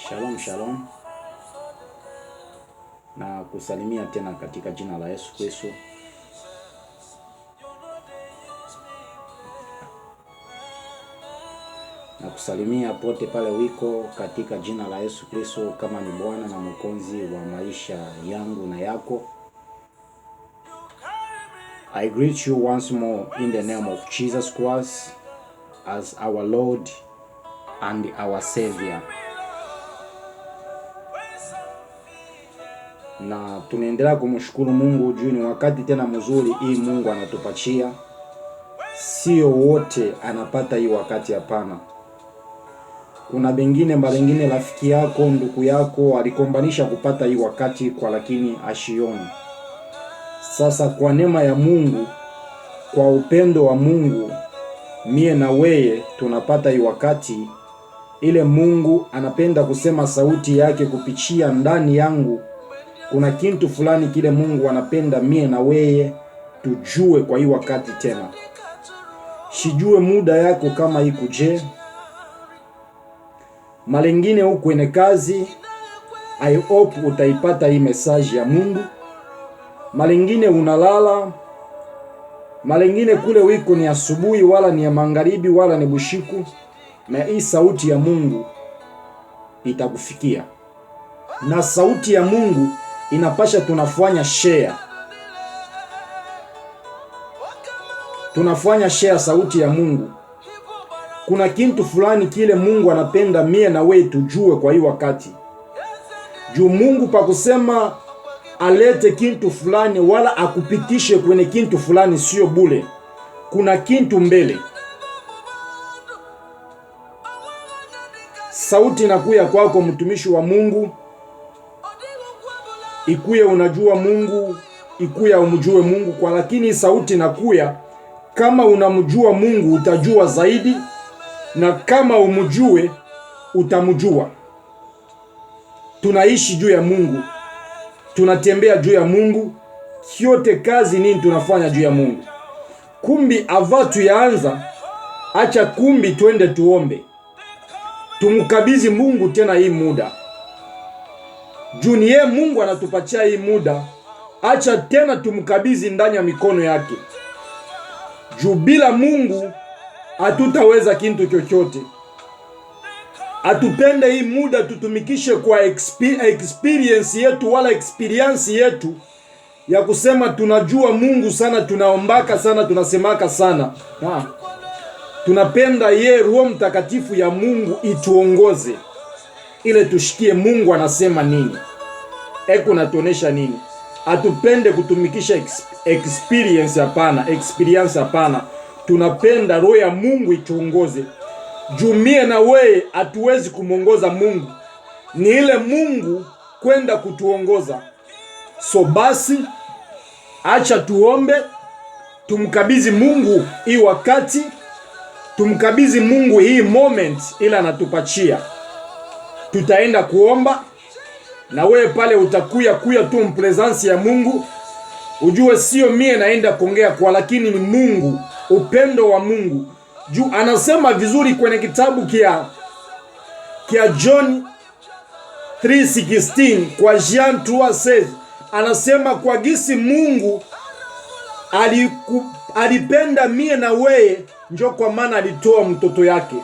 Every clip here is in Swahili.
Shalom shalom, na kusalimia tena katika jina la Yesu Kristo. Na kusalimia pote pale wiko katika jina la Yesu Kristo, kama ni Bwana na Mwokozi wa maisha yangu na yako. I greet you once more in the name of Jesus Christ as our Lord and our Savior. Na tunaendelea kumshukuru Mungu juu ni wakati tena mzuri hii Mungu anatupatia. Sio wote anapata hii wakati, hapana. Kuna bengine rafiki yako, ndugu yako alikombanisha kupata hii wakati kwa, lakini ashioni. Sasa kwa neema ya Mungu, kwa upendo wa Mungu, mie na weye tunapata hii wakati. Ile Mungu anapenda kusema sauti yake kupitia ndani yangu. Kuna kitu fulani kile Mungu anapenda mie na weye tujue kwa hii wakati tena. Shijue muda yako kama ikuje. Malengine huko kwenye kazi, I hope utaipata hii message ya Mungu. Malengine unalala, malengine kule wiko ni asubuhi wala ni ya magharibi wala ni bushiku, na hii sauti ya Mungu itakufikia. Na sauti ya Mungu inapasha tunafanya share. Tunafanya share sauti ya Mungu. Kuna kitu fulani kile Mungu anapenda mie na wewe tujue kwa hii wakati. Juu Mungu pa kusema alete kitu fulani wala akupitishe kwenye kitu fulani sio bule. Kuna kitu mbele. Sauti inakuya kwako mtumishi wa Mungu. Ikuye unajua Mungu, ikuya umjue Mungu kwa, lakini sauti inakuya kama unamjua Mungu utajua zaidi, na kama umjue utamjua. Tunaishi juu ya Mungu, tunatembea juu ya Mungu, kyote kazi nini tunafanya juu ya Mungu. Kumbi avatu yaanza, acha kumbi twende tuombe. Tumkabidhi Mungu tena hii muda. Juu ni yeye Mungu anatupatia hii muda, acha tena tumkabidhi ndani ya mikono yake. Juu bila Mungu hatutaweza kitu chochote. Atupende hii muda tutumikishe kwa experience yetu wala experience yetu ya kusema tunajua Mungu sana, tunaombaka sana, tunasemaka sana. Tunapenda ye Roho Mtakatifu ya Mungu ituongoze ile tushikie Mungu anasema nini, eko natuonesha nini. Atupende kutumikisha experience hapana, experience hapana. Tunapenda Roho ya Mungu ituongoze. Jumie na wewe hatuwezi kumongoza Mungu, ni ile Mungu kwenda kutuongoza. So basi acha tuombe, tumkabidhi Mungu hii wakati, tumkabidhi Mungu hii moment ila anatupatia. Tutaenda kuomba na wewe pale utakuya tu mpresence ya Mungu. Ujue sio mie naenda kuongea kwa, lakini ni Mungu, upendo wa Mungu. Juu anasema vizuri kwenye kitabu kia John 3:16 kwa Jean 3:16, anasema kwa gisi Mungu alipenda mie na wewe, njo kwa maana alitoa mtoto yake.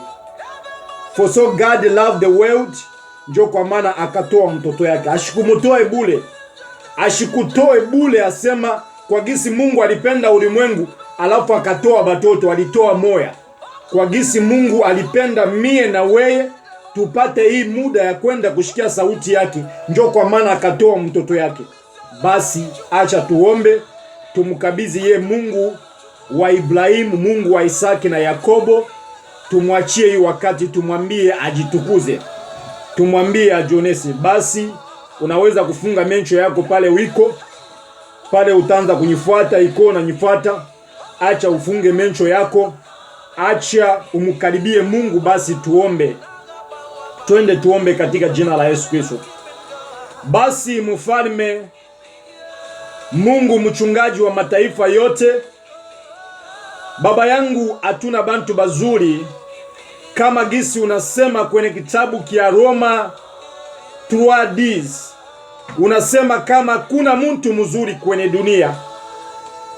For so God loved the world, njo kwa maana akatoa mtoto yake. Ashikumutoe bule, ashikutoe bule. Asema kwa gisi Mungu alipenda ulimwengu, alafu akatoa batoto, alitoa moya. Kwa gisi Mungu alipenda mie na wewe tupate hii muda ya kwenda kushikia sauti yake, njo kwa maana akatoa mtoto yake. Basi acha tuombe, tumkabidhi ye Mungu wa Ibrahimu, Mungu wa Isaki na Yakobo. Tumwachie hii wakati, tumwambie ajitukuze, tumwambie ajionese. Basi unaweza kufunga mencho yako pale wiko pale, utaanza kunifuata iko na nifuata. Acha ufunge mencho yako, acha umkaribie Mungu. Basi tuombe, twende tuombe katika jina la Yesu Kristo. Basi mfalme Mungu, mchungaji wa mataifa yote, baba yangu, hatuna bantu bazuri kama gisi unasema kwenye kitabu kia Roma 3Ds. Unasema kama kuna mtu mzuri kwenye dunia,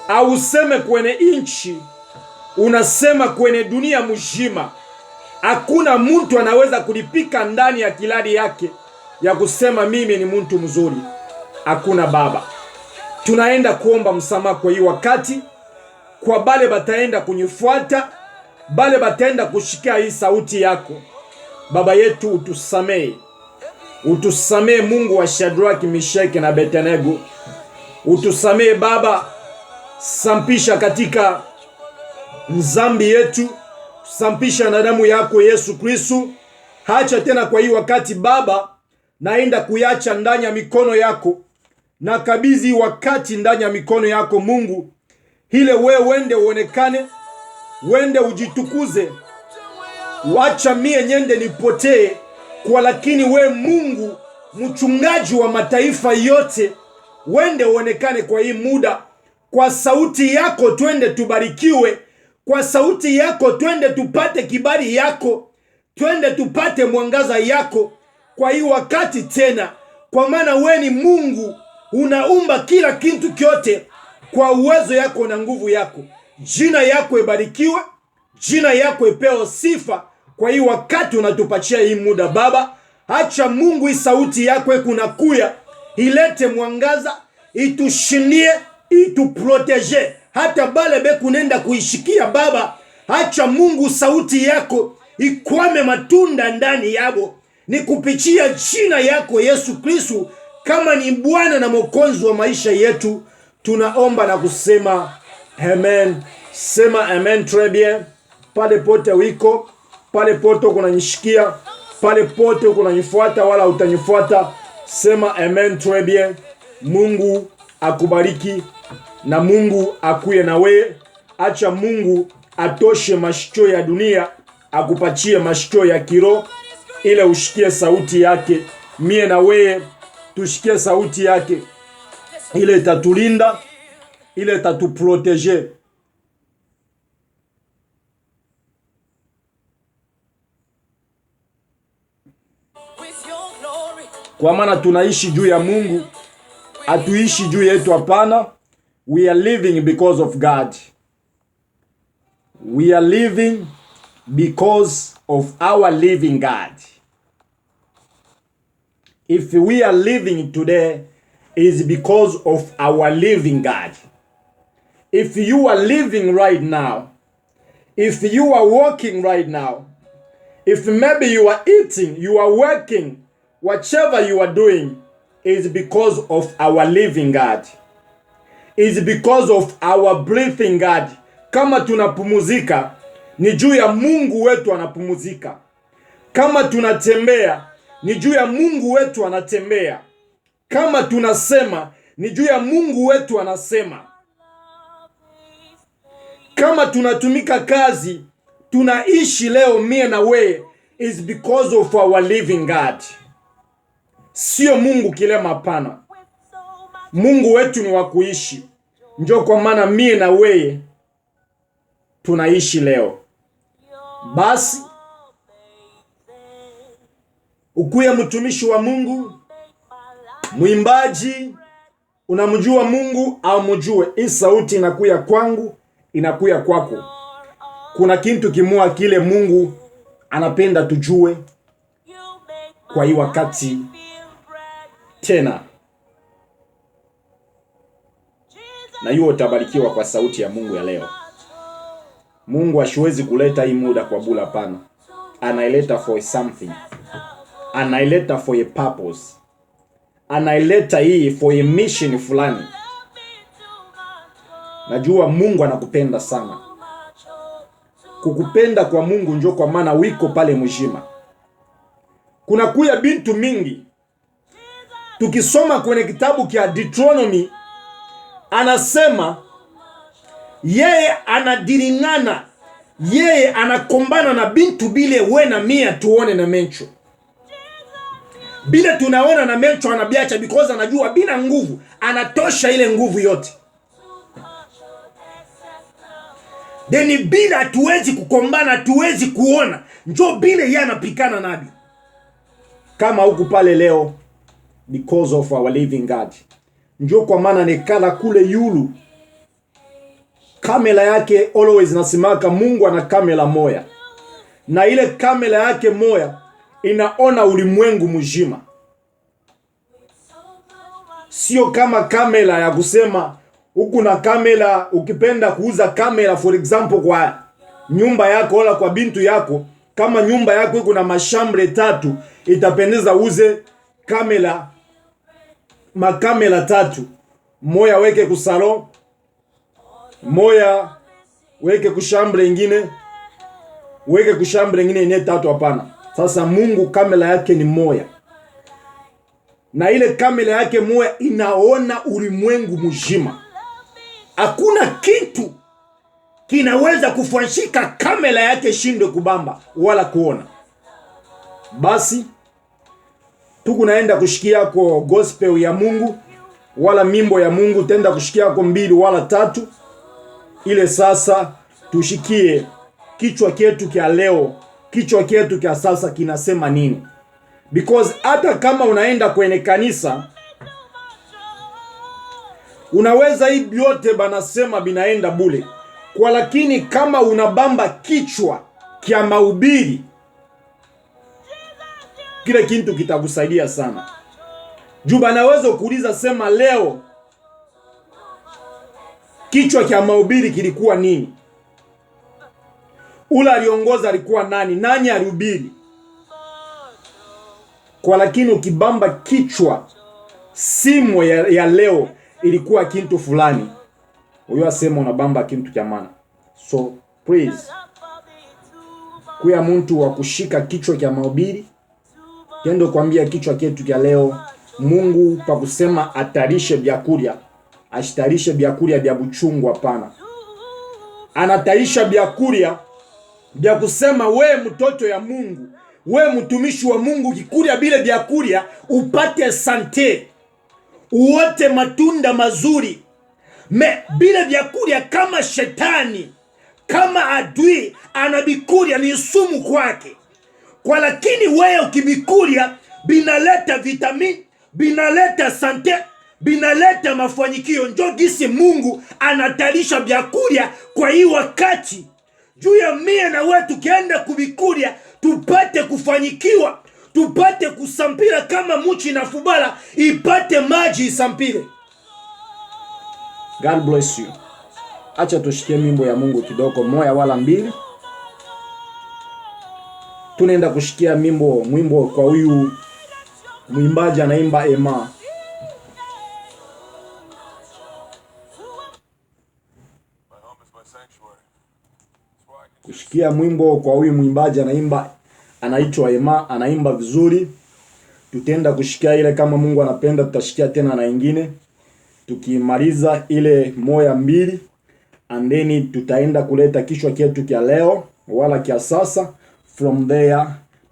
au useme kwenye inchi, unasema kwenye dunia mzima, hakuna mtu anaweza kulipika ndani ya kiladi yake ya kusema mimi ni mtu mzuri. Hakuna Baba. Tunaenda kuomba msamaha kwa hii wakati, kwa bale bataenda kunifuata, bale bataenda kushikia hii sauti yako. Baba yetu, utusamee. Utusamee Mungu wa Shadraki, Meshaki na Abednego. Utusamee Baba, sampisha katika dhambi yetu, sampisha na damu yako Yesu Kristo. Hacha tena kwa hii wakati Baba, naenda kuyacha ndani ya mikono yako, na kabidhi wakati ndani ya mikono yako Mungu, ile wewe wende uonekane, wende ujitukuze. Wacha mie nyende nipotee, kwa lakini we Mungu mchungaji wa mataifa yote, wende uonekane kwa hii muda. Kwa sauti yako twende tubarikiwe, kwa sauti yako twende tupate kibali yako, twende tupate mwangaza yako kwa hii wakati tena, kwa maana we ni Mungu unaumba kila kitu kyote kwa uwezo yako na nguvu yako. Jina yako ibarikiwe, jina yako ipewe sifa kwa hii wakati unatupatia hii muda Baba. Acha Mungu hii sauti yako kunakuya ilete mwangaza, itushindie, ituprotege hata bale beku nenda kuishikia Baba. Acha Mungu sauti yako ikwame matunda ndani yabo, ni kupitia jina yako Yesu Kristo, kama ni Bwana na Mwokozi wa maisha yetu. Tunaomba na kusema amen. Sema amen très bien. Pale pote wiko, pale pote unanishikia, pale pote unanifuata wala utanifuata, sema amen très bien. Mungu akubariki na Mungu akuye na we. Acha Mungu atoshe mashito ya dunia, akupatie mashito ya kiroho, ile ushikie sauti yake. Mie na we tushikie sauti yake, ile itatulinda, ile itatuprotege. Kwa maana tunaishi juu ya Mungu, hatuishi juu yetu hapana. We are living because of God. We are living because of our living God. If we are living today, it is because of our living God. If you are living right now, if you are walking right now, if maybe you are eating, you are working, whatever you are doing is because of our living God. Is because of our breathing God. Kama tunapumuzika, ni juu ya Mungu wetu anapumuzika. Kama tunatembea, ni juu ya Mungu wetu anatembea. Kama tunasema, ni juu ya Mungu wetu anasema. Kama tunatumika kazi, tunaishi leo mie na we, is because of our living God. Sio Mungu kilema hapana. Mungu wetu ni wa kuishi. Njoo kwa maana mie na we tunaishi leo. Basi ukuye mtumishi wa Mungu, mwimbaji, unamjua Mungu au mjue, hii sauti inakuya kwangu, inakuya kwako. Kuna kitu kimua kile Mungu anapenda tujue kwa hii wakati tena. Na hiyo utabarikiwa kwa sauti ya Mungu ya leo. Mungu hasiwezi kuleta hii muda kwa bula pana. Anaileta for something. Anaileta for a purpose. Anaileta hii for a mission fulani. Najua Mungu anakupenda sana. Kukupenda kwa Mungu njoo kwa maana wiko pale mjima. Kuna kuya bintu mingi. Tukisoma kwenye kitabu kia Deuteronomy, anasema yeye anadiringana, yeye anakombana na bintu bile we na mia tuone na mencho. Bile tunaona na mencho anabiacha because anajua bila nguvu anatosha ile nguvu yote. Deni bila tuwezi kukombana, tuwezi kuona, njoo bile yeye anapikana nabi. Kama huku pale leo because of our living God. Njo kwa maana nekala kule yulu, kamera yake always nasimaka. Mungu ana kamera moya, na ile kamera yake moya inaona ulimwengu mzima. Sio kama kamera ya kusema huku na kamera, ukipenda kuuza kamera for example kwa nyumba yako wala kwa bintu yako, kama nyumba yako iko na mashambre 3, itapendeza uze kamera, makamera 3, moya weke ku salon, moya weke ku chambre ingine, weke ku chambre ingine ni 3. Hapana. Sasa Mungu kamera yake ni moya, na ile kamera yake moya inaona ulimwengu mzima. Hakuna kitu kinaweza kufuashika kamera yake shinde kubamba wala kuona. Basi tukunaenda kushikia kwa gospel ya Mungu wala mimbo ya Mungu, tenda kushikia kwa 2 wala 3. Ile sasa tushikie kichwa kietu kia leo, kichwa kietu kia sasa kinasema nini? Because hata kama unaenda kwenye kanisa, unaweza hivi yote banasema binaenda bule. Kwa lakini kama unabamba kichwa kia mahubiri, kile kitu kitakusaidia sana. Juu banaweza kuuliza sema leo kichwa kia mahubiri kilikuwa nini? Ula aliongoza alikuwa nani? Nani alihubiri? Kwa lakini ukibamba kichwa simo ya leo ilikuwa kitu fulani, huyo asema unabamba kitu cha maana. So please, kuya muntu wa kushika kichwa cha mahubiri, kendo kuambia kichwa chetu cha leo, Mungu pa kusema atarishe vyakulia, ashitarishe vyakulia vya buchungu. Hapana, anatarisha vyakulia vya kusema we mtoto ya Mungu, we mtumishi wa Mungu, kikulia bile vyakulia upate sante, uote matunda mazuri. Bile vyakulia kama shetani, kama adui anabikulia ni sumu kwake. Kwa lakini wewe ukibikulia binaleta vitamini, binaleta sante, binaleta mafanikio. Njo gisi Mungu anatarisha vyakulia kwa hii wakati. Juu ya mie na wewe tukienda kubikulia tupate kufanyikiwa, tupate kusampira kama muchi na fubala ipate maji isampire. God bless you. Acha tushikie mimbo ya Mungu kidogo, moya wala 2. Tunaenda kushikia mwimbo kwa huyu mwimbaji anaimba Ema. Kushikia mwimbo kwa huyu mwimbaji anaitwa Ema, anaimba vizuri. Tutenda kushikia ile, kama Mungu anapenda tutashikia tena na ingine. Tukimaliza ile moya 2, and then tutaenda kuleta kichwa chetu kia leo wala kia sasa. From there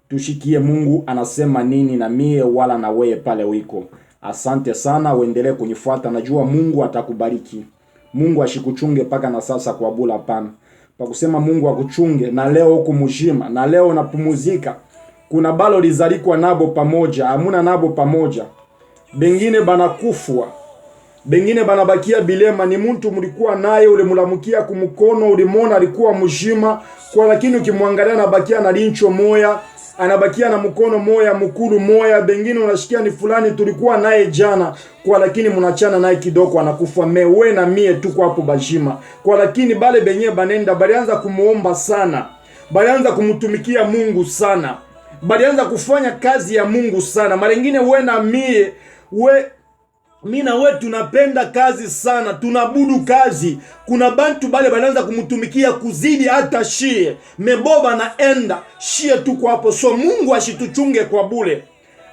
tushikie Mungu anasema nini na mie wala na wewe pale wiko. Asante sana, uendelee kunifuata. Najua Mungu atakubariki. Mungu ashikuchunge paka na sasa kwa bula pana. Pa kusema Mungu akuchunge na leo huko mjima, na leo unapumuzika. Kuna balo lizalikwa nabo pamoja, hamuna nabo pamoja. Bengine banakufwa, bengine banabakia bilema. Ni mtu mlikuwa naye, ulimulamukia kumukono, ulimona alikuwa mjima, kwa lakini ukimwangalia anabakia na lincho moya, anabakia na mkono moya, mkulu moya. Bengine unashikia ni fulani tulikuwa naye jana, kwa lakini munachana naye kidogo anakufa. Mewe na mie tuko hapo bajima. Kwa lakini bale benye banenda balianza kumuomba sana, balianza kumutumikia Mungu sana, balianza kufanya kazi ya Mungu sana. Marengine we na mie, mimi na wewe tunapenda kazi sana, tunabudu kazi. Kuna bantu bale banaanza kumutumikia kuzidi hata shie. Meboba naenda shie tuko hapo. So Mungu ashituchunge kwa bure.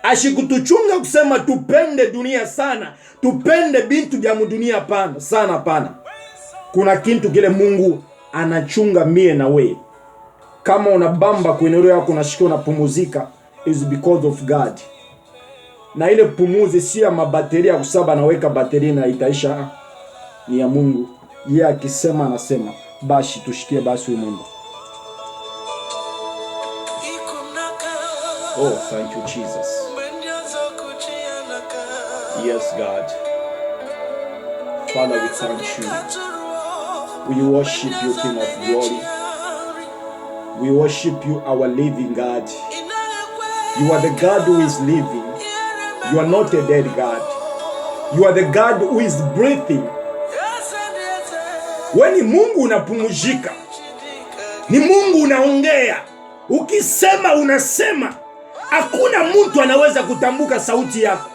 Ashikutuchunga kusema tupende dunia sana, tupende bintu vya dunia pana sana pana. Kuna kintu kile Mungu anachunga mie na we. Kama unabamba kwenye roho yako unashikia unapumuzika, is because of God. Na ile pumuzi si ya mabateri ya kusaba naweka bateri na itaisha, ni ya Mungu. Yeye akisema anasema. Bashi tushikie basi Mungu. Oh, thank you Jesus. Yes, God. Father, we thank you. We worship you, King of glory. We worship you, our living God. You are the God who is living. You are not a dead God. You are the God who is breathing. Wewe ni Mungu unapumzika. Ni Mungu unaongea. Ukisema unasema. Hakuna mtu anaweza kutambuka sauti yako.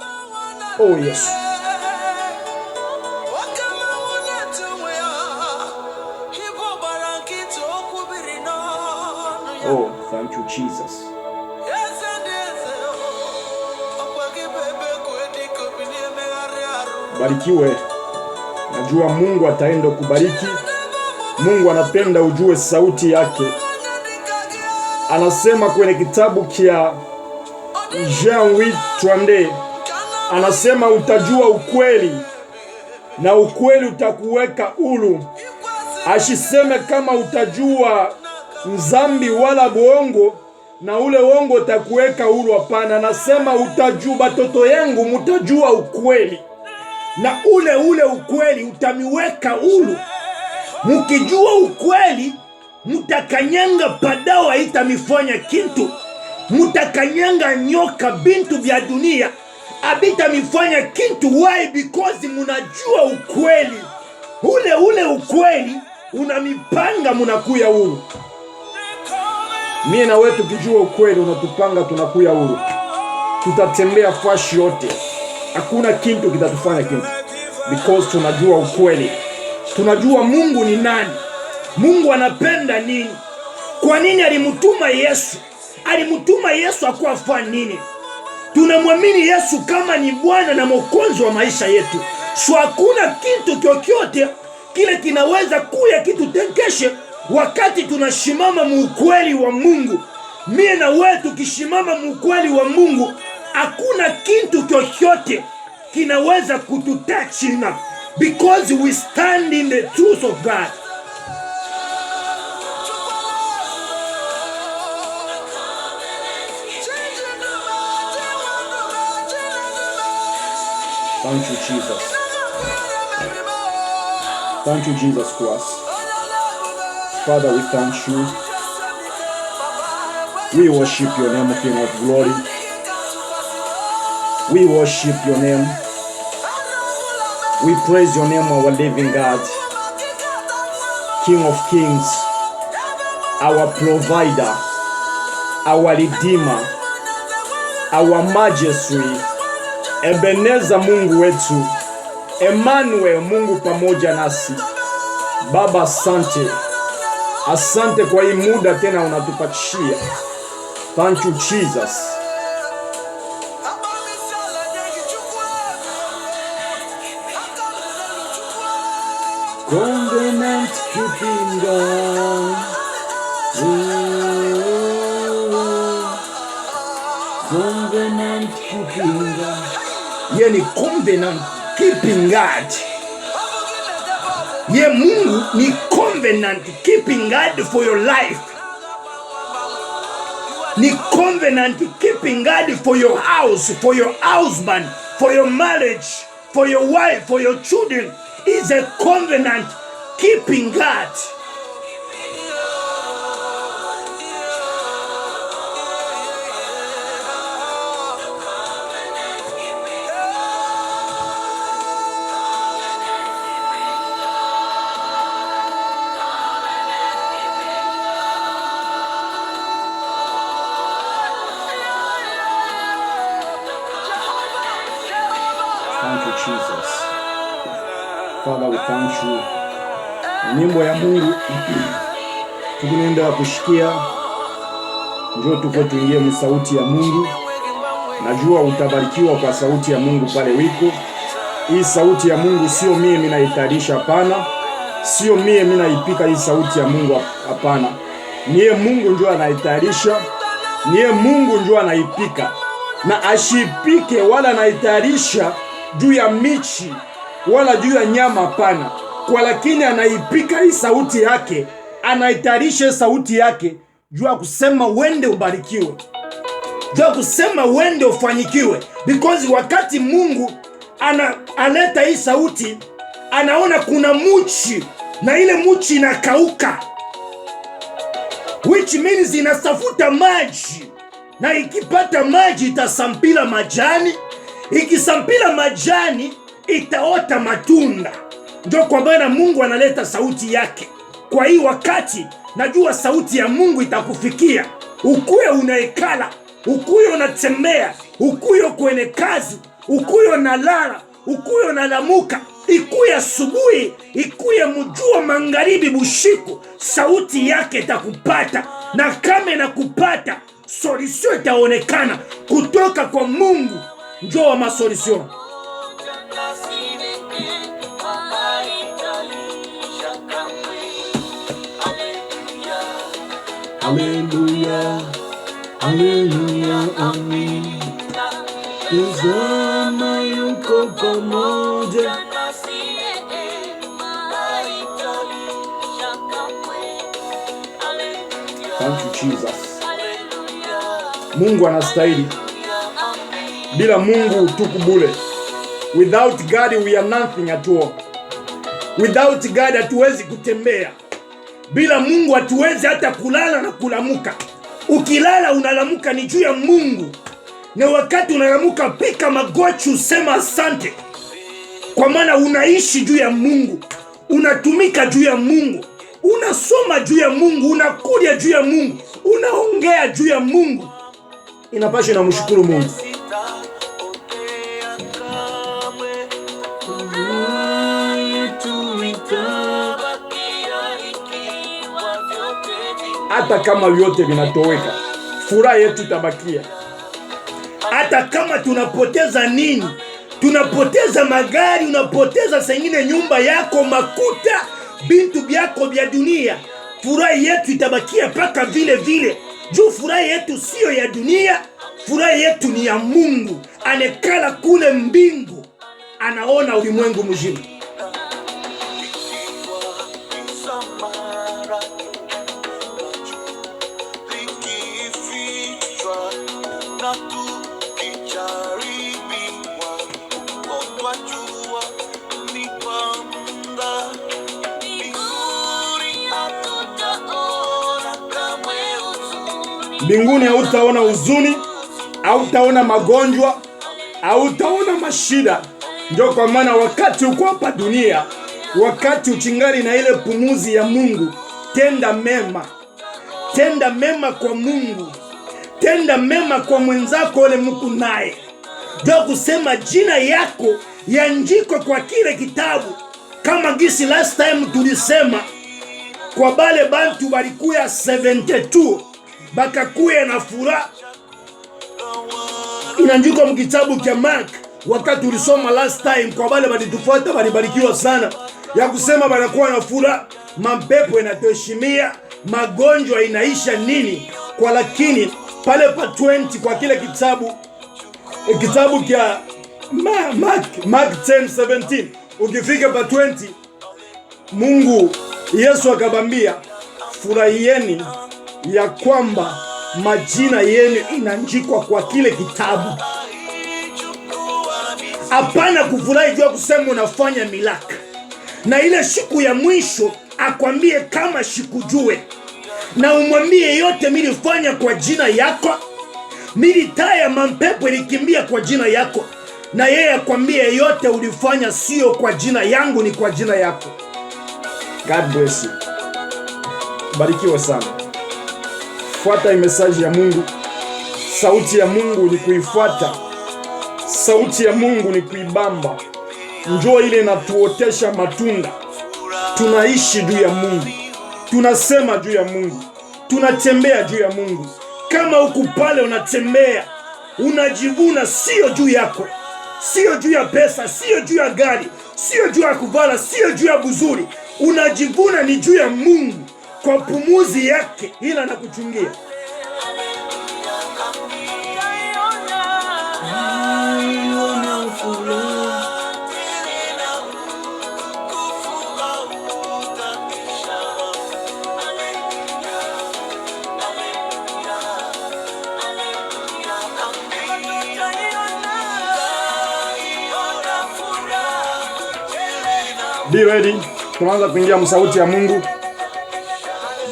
Oh yes. Oh, thank you Jesus. Barikiwe. Najua Mungu ataenda kubariki. Mungu anapenda ujue sauti yake. Anasema kwenye kitabu kia Jean 8:32, anasema utajua ukweli na ukweli utakuweka huru. Asiseme kama utajua mzambi wala bongo na ule uongo utakuweka huru. Hapana, anasema utajua, batoto yangu mutajua ukweli na ule ukweli utamiweka huru. Mukijua ukweli mutakanyanga padawa itamifanya kintu. Mutakanyanga nyoka bintu vya dunia abita mifanya kintu. Why? Because munajua ukweli. Ule ukweli unamipanga munakuya huru. Mie na wewe tukijua ukweli unatupanga tunakuya huru. Tutatembea fashi yote. Hakuna kintu kitatufanya kintu. Because tunajua ukweli. Tunajua Mungu ni nani. Mungu anapenda nini. Kwa nini alimutuma Yesu? Alimutuma Yesu akuwa nini? Tunamwamini Yesu kama ni Bwana na Mwokozi wa maisha yetu. So hakuna kitu kyokyote kile kinaweza kuya kitu tenkeshe wakati tunashimama muukweli wa Mungu. Mie na wewe tukishimama muukweli wa Mungu, hakuna kitu kyokyote kinaweza kututachina. Because we stand in the truth of God. Thank you, Jesus. Thank you, Jesus Christ. Father, we thank you. We worship your name, King of glory. We worship your name. We praise your name, our living God. King of kings. Our provider. Our redeemer. Our majesty. Ebeneza Mungu wetu. Emmanuel, Mungu pamoja nasi. Baba, asante. Asante kwa hii muda tena unatupatishia. Thank you, Jesus. Covenant keeping God. Covenant keeping God. Ye ni covenant keeping God. Ye Mungu ni covenant keeping God for your life. Ni covenant keeping God for your house, for your husband, for your marriage, for your wife, for your children. Is a covenant keeping God. Thank you, Jesus. Father, we thank you. Nyimbo ya Mungu tunaenda kushikia. Njoo tuko tuingie msauti ya Mungu. Najua utabarikiwa kwa sauti ya Mungu pale wiko. Hii sauti ya Mungu sio mimi naitarisha, hapana. Sio mimi naipika hii sauti ya Mungu, hapana. Niye Mungu njoo anaitarisha. Niye Mungu njoo anaipika. Na ashipike wala anaitarisha juu ya michi wala juu ya nyama, hapana. Kwa lakini anaipika hii sauti yake, anaitarisha sauti yake juu ya kusema wende ubarikiwe, juu ya kusema wende ufanyikiwe. Because wakati Mungu aleta hii sauti, anaona kuna muchi na ile muchi inakauka, which means inasafuta maji, na ikipata maji itasampila majani, ikisampila majani itaota matunda. Ndio kwa maana Mungu analeta sauti yake. Kwa hii wakati najua sauti ya Mungu itakufikia, ukuye unaekala, ukuye unatembea, ukuye kwenye kazi, ukuye unalala, ukuye unalamuka, ikuye asubuhi, ikuye mjua, magharibi, bushiku, sauti yake itakupata. Na kama inakupata, solution itaonekana kutoka kwa Mungu. Njoo wa masolution. Haleluya, haleluya, amin. Tazama yuko pamoja. Thank you Jesus. Mungu anastahili. Bila Mungu tuko bure. Without God we are nothing at all. Without God hatuwezi kutembea. Bila Mungu hatuwezi hata kulala na kulamuka. Ukilala unalamuka ni juu ya Mungu. Na wakati unalamuka, pika magoti, usema asante. Kwa maana unaishi juu ya Mungu. Unatumika juu ya Mungu. Unasoma juu ya Mungu. Unakulia juu ya Mungu. Unaongea juu ya Mungu. Inapaswa na mshukuru Mungu. Hata kama vyote vinatoweka, furaha yetu itabakia. Hata kama tunapoteza nini, tunapoteza magari, unapoteza sengine nyumba yako, makuta, bintu byako vya dunia, furaha yetu itabakia paka vile vile. Juu furaha yetu sio ya dunia, furaha yetu ni ya Mungu. Anekala kule mbingu, anaona ulimwengu mzima. Mbinguni hautaona huzuni, hautaona magonjwa, hautaona mashida. Ndio kwa maana wakati uko hapa dunia, wakati uchingali na ile pumuzi ya Mungu, tenda mema. Tenda mema kwa Mungu. Tenda mema kwa mwenzako ole mku naye. Ndio kusema jina yako yaandikwe kwa kile kitabu. Kama gisi last time tulisema, kwa bale bantu balikuya 72 bakakuya na furaha. Inaandikwa mkitabu cha Mark. Wakati ulisoma last time, kwa bale balitufuata balibarikiwa sana, ya kusema banakuwa na furaha, mapepo yanatoshimia, magonjwa inaisha nini. Kwa lakini pale pa 20 kwa kile kitabu cha Mark 10:17, ukifika pa 20, Mungu Yesu akabambia, furahieni ya kwamba majina yenu inaandikwa kwa kile kitabu. Hapana kufurahi jua kusema unafanya milaka. Na ile siku ya mwisho akwambie kama sikujue. Na umwambie yote milifanya kwa jina yako. Militaya mampepo ilikimbia kwa jina yako. Na yeye akwambie yote ulifanya sio kwa jina yangu, ni kwa jina yako. God bless you. Barikiwa sana. Fuata message ya Mungu. Sauti ya Mungu ni kuifuata. Sauti ya Mungu ni kuibamba. Njoo ile inatuotesha matunda. Tunaishi juu ya Mungu. Tunasema juu ya Mungu. Tunatembea juu ya Mungu. Kama huku pale unatembea, unajivuna sio juu yako. Sio juu ya pesa, sio juu ya gari, sio juu ya kuvala, sio juu ya buzuri. Unajivuna ni juu ya Mungu. Kwa pumuzi yake ila anakuchungia. Be ready. Tunaanza kuingia msauti ya Mungu.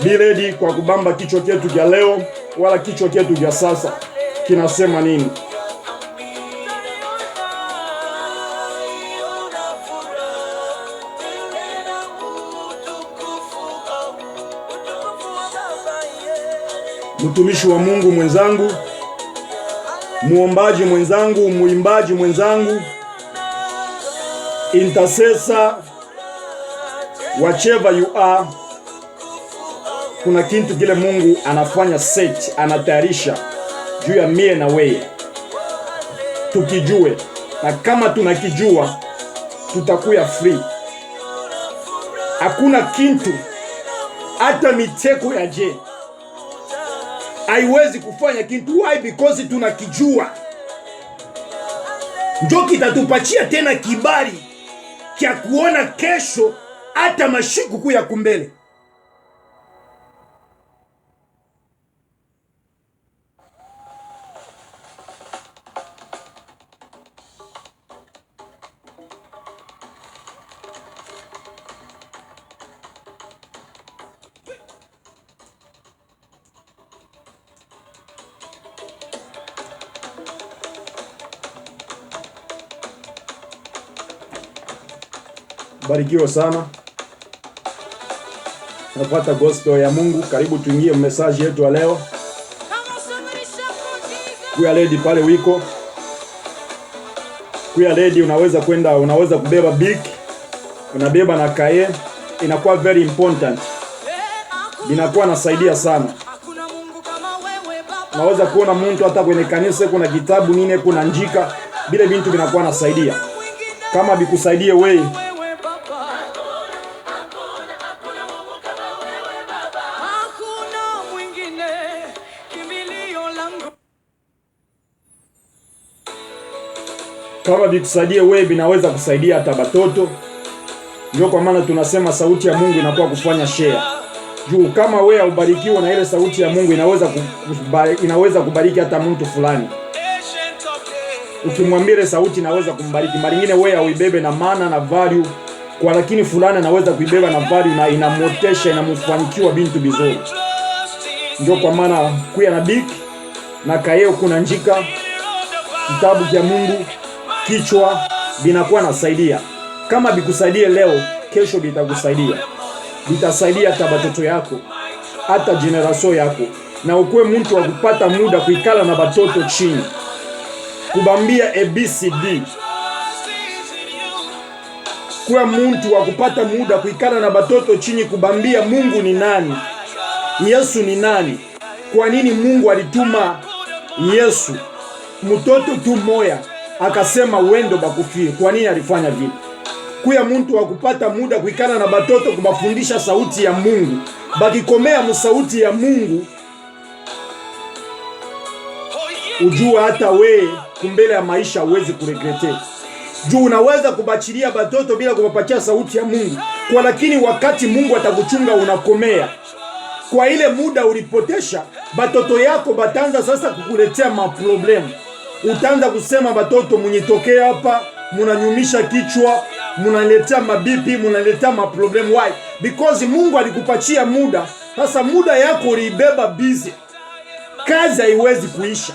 Be ready kwa kubamba kichwa chetu cha leo wala kichwa chetu cha sasa. Kinasema nini? Mtumishi wa Mungu mwenzangu, muombaji mwenzangu, muimbaji mwenzangu, intercessor, whatever you are, kuna kitu kile Mungu anafanya set, anatayarisha juu ya mie na wewe. Tukijue, na kama tunakijua tutakuya free. Hakuna kitu, hata miteko ya je haiwezi kufanya kitu. Why? Because tunakijua. Ndio kitatupatia tena kibali kia kuona kesho hata mashiku kuya kumbele. Barikiwa sana. Napata gospel ya Mungu. Karibu tuingie message yetu ya leo. Kuya lady pale wiko. Kuya lady unaweza kwenda, unaweza kubeba big, unabeba na kae, inakuwa very important. Inakuwa nasaidia sana. Unaweza kuona mtu hata kwenye kanisa kuna kitabu nini, kuna njika, bila vitu vinakuwa nasaidia. Kama bikusaidie wewe, kama bikusaidie wewe, binaweza kusaidia hata batoto. Ndio kwa maana tunasema sauti ya Mungu inakuwa kufanya share. Juu kama wewe ubarikiwa na ile sauti ya Mungu inaweza kubariki hata mtu fulani. Ukimwambia ile sauti inaweza kumbariki. Mara nyingine wewe uibebe na maana na value, kwa lakini fulani anaweza kuibeba na value na inamotesha, inamfanikiwa bintu bizuri. Ndio kwa maana kuya na big na kaeo kuna njika, kitabu cha Mungu, kichwa binakuwa nasaidia. Kama bikusaidie leo, kesho bitakusaidia. Bitasaidia hata batoto yako, hata generation yako. Na ukuwe mtu wa kupata muda kuikala na batoto chini, kubambia ABCD. Kuwa mtu wa kupata muda kuikala na batoto chini, kubambia Mungu ni nani, Yesu ni nani, kwa nini Mungu alituma Yesu mtoto tu moya akasema wendo bakufie, kwa nini alifanya vile. Kuya mtu wa kupata muda kuikana na batoto, kubafundisha sauti ya Mungu, bakikomea musauti ya Mungu, ujua hata we kumbele ya maisha uwezi kuregrete. Juu unaweza kubachilia batoto bila kubapatia sauti ya Mungu, kwa lakini wakati Mungu atakuchunga unakomea. Kwa ile muda ulipotesha, batoto yako batanza sasa kukuletea maproblemu. Utaanza kusema batoto munyitokea hapa, munanyumisha kichwa, munaletea mabipi, munaletea maproblemu. Why? Because Mungu alikupatia muda. Sasa muda yako ulibeba busy. Kazi haiwezi kuisha.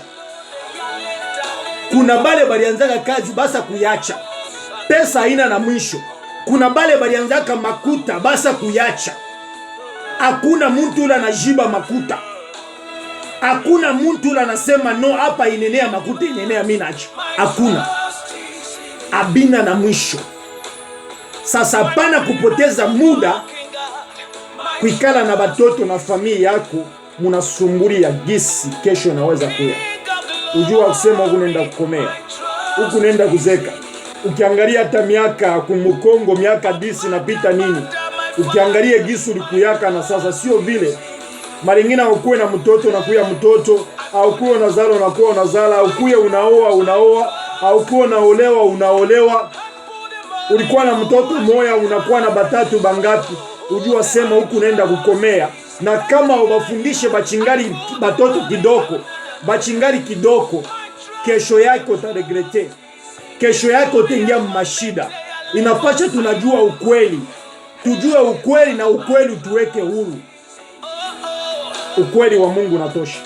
Kuna bale balianzaka kazi basa kuyacha. Pesa haina na mwisho. Kuna bale balianzaka makuta basa kuyacha. Hakuna mtu ula najiba makuta. Hakuna mtu ula nasema no hapa inenea makuta inenea minacho. Hakuna. Abina na mwisho. Sasa pana kupoteza muda kuikala na batoto na familia yako, munasumbulia gisi kesho naweza kuya. Ujua kusema huku nenda kukomea, huku nenda kuzeka. Ukiangalia hata miaka kumukongo, miaka disi napita nini, ukiangalia gisi ulikuyaka na sasa sio vile. Maringina ukuwe na mtoto na kuya mtoto, au kuwe unazala unakuwa unazala, au kuwe unaoa, au kuwe unaolewa. Ulikuwa na mtoto moya unakuwa na batatu bangapi. Ujua sema huku nenda kukomea. Na kama ubafundishe bachingali batoto kidoko, bachingali kidoko, kesho yako utaregrete. Kesho yako utaingia mashida. Inapasha tunajua ukweli. Tujue ukweli na ukweli tuweke huru. Ukweli wa Mungu unatosha.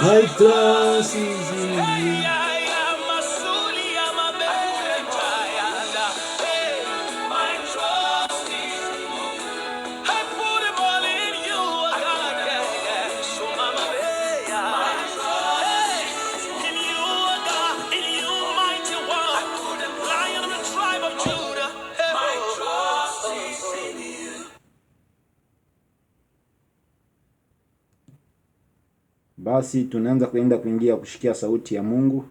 My trust is in you. Basi tunaanza kuingia kushikia sauti ya Mungu.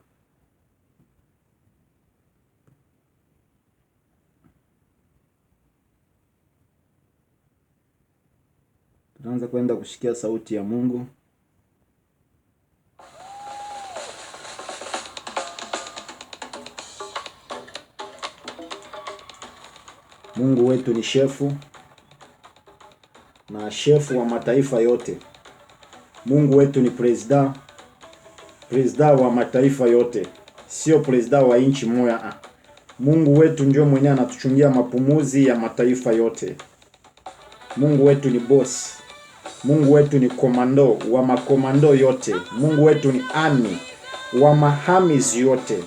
Tunaanza kushikia sauti ya Mungu. Mungu wetu ni shefu na shefu wa mataifa yote. Mungu wetu ni president wa mataifa yote, sio president wa nchi moja. Mungu wetu ndio mwenye anatuchungia mapumuzi ya mataifa yote. Mungu wetu ni boss. Mungu wetu ni komando wa makomando yote. Mungu wetu ni army wa mahamis yote.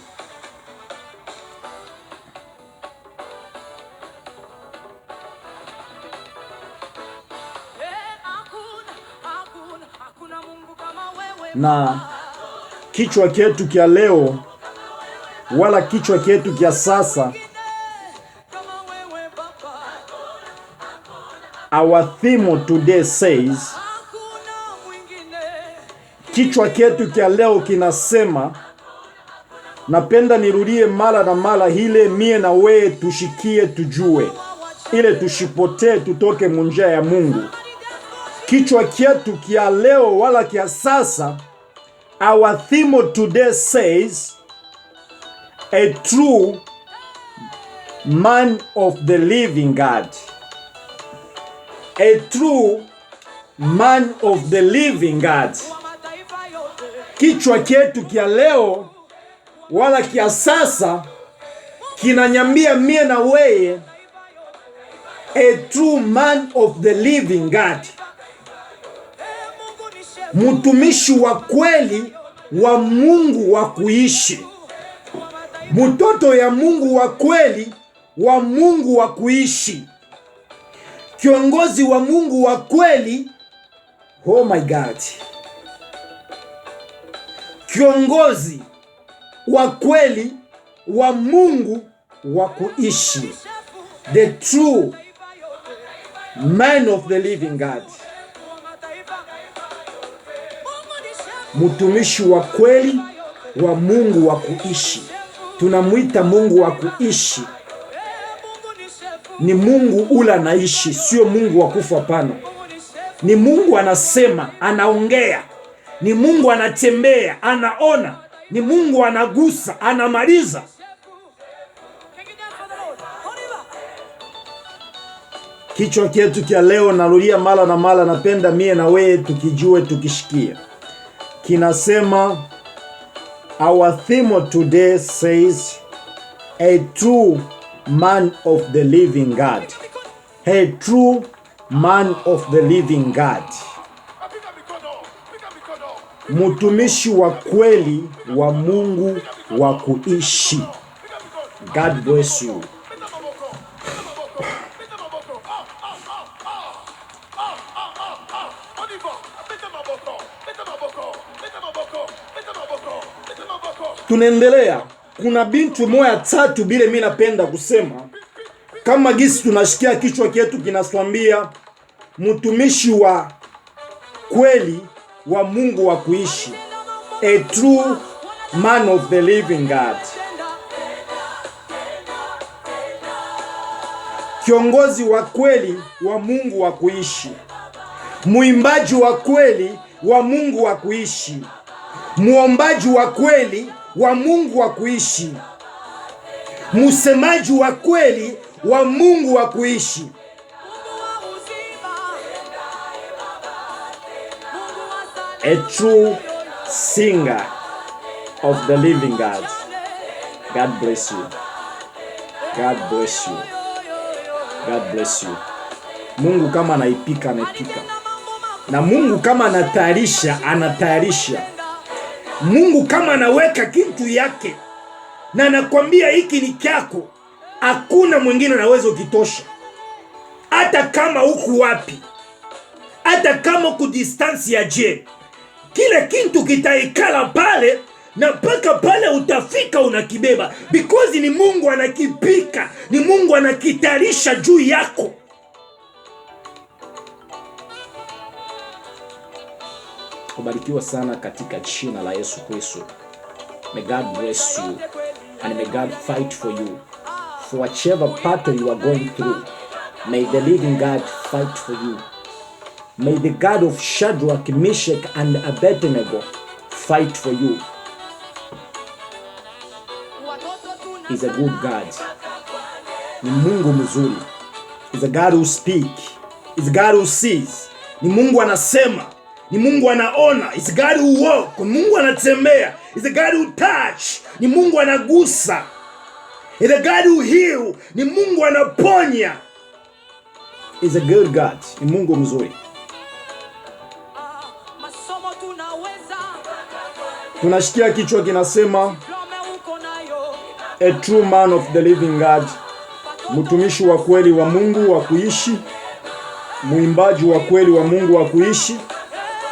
Na kichwa chetu kia leo wala kichwa chetu kia sasa, our theme today says, kichwa chetu kia leo kinasema, napenda nirudie mara na mara hile mie na wewe tushikie tujue, ile tushipotee tutoke munjia ya Mungu. Kichwa chetu kia leo wala kia sasa, our theme today says, a true man of the living God. A true man of the living God. Kichwa chetu kia leo wala kia sasa kinanyambia mie na wewe, a true man of the living God. Mtumishi wa kweli wa Mungu wa kuishi. Mtoto ya Mungu wa kweli wa Mungu wa kuishi. Kiongozi wa Mungu wa kweli. Oh my God. Kiongozi wa kweli wa Mungu wa kuishi. The true man of the living God. Mtumishi wa kweli wa Mungu wa kuishi. Tunamuita Mungu wa kuishi. Ni Mungu ula naishi, sio Mungu wa kufa pana. Ni Mungu anasema, anaongea. Ni Mungu anatembea, anaona. Ni Mungu anagusa, anamaliza. Kichwa chetu kia leo narudia mara na mara, napenda mie na wewe tukijue tukishikia. Kinasema, our theme today says, a true man of the living God. A true man of the living God. Mtumishi wa kweli wa Mungu wa kuishi. God bless you. Tunaendelea. Kuna bintu moja tatu bile mimi napenda kusema. Kama gisi tunashikia kichwa chetu kinaswambia, mtumishi wa kweli wa Mungu wa kuishi. A true man of the living God. Kiongozi wa kweli wa Mungu wa kuishi. Muimbaji wa kweli wa Mungu wa kuishi. Muombaji wa kweli wa Mungu wa kuishi. Musemaji wa kweli wa Mungu wa kuishi. a true singer of the living God. God bless you. God bless you. God bless you. Mungu kama anaipika, anaipika. Na Mungu kama anatayarisha, anatayarisha. Mungu kama anaweka kitu yake na anakwambia hiki ni kyako, hakuna mwingine anaweza ukitosha. Hata kama huku wapi, hata kama ku distance ya je, kile kitu kitaikala pale na mpaka pale utafika unakibeba, because ni Mungu anakipika, ni Mungu anakitayarisha juu yako. Ubarikiwa sana katika jina la Yesu Kristo. May God bless you and may God fight for you. For whichever battle you are going through, may the living God fight for you. May the God of Shadrach, Meshach and Abednego fight for you. He's a good God. Ni Mungu mzuri. He's a God who speaks. He's a God who sees. Ni Mungu anasema. Ni Mungu anaona. He's a God who walks. Ni Mungu anatembea. He's a God who touch. Ni Mungu anagusa. He's a God who heal. Ni Mungu anaponya. He's a good God. Ni Mungu mzuri. Tunashikia kichwa kinasema a true man of the living God. Mtumishi wa kweli wa Mungu wa kuishi. Muimbaji wa kweli wa Mungu wa kuishi.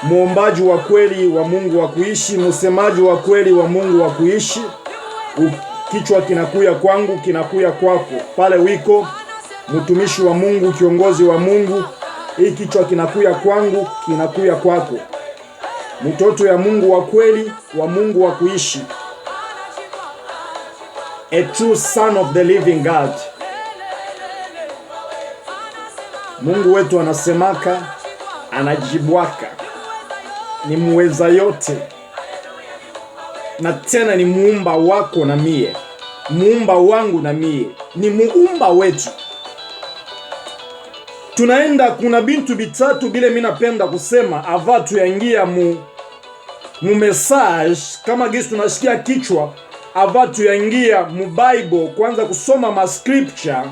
Muombaji wa kweli wa Mungu wa kuishi. Msemaji wa kweli wa Mungu wa kuishi. Kichwa kinakuya kwangu, kinakuya kwako. Pale wiko mtumishi wa Mungu, kiongozi wa Mungu, hii kichwa kinakuya kwangu, kinakuya kwako. Mtoto ya Mungu wa kweli wa Mungu wa kuishi. A true son of the living God. Mungu wetu anasemaka, anajibwaka. Ni muweza yote. Na tena ni muumba wako na mie. Muumba wangu na mie. Ni muumba wetu. Tunaenda, kuna bintu bitatu bile mimi napenda kusema ava tuyaingia mu message. Kama gisi tunashikia kichwa, ava tuyaingia mu Bible, kwanza kusoma ma scripture.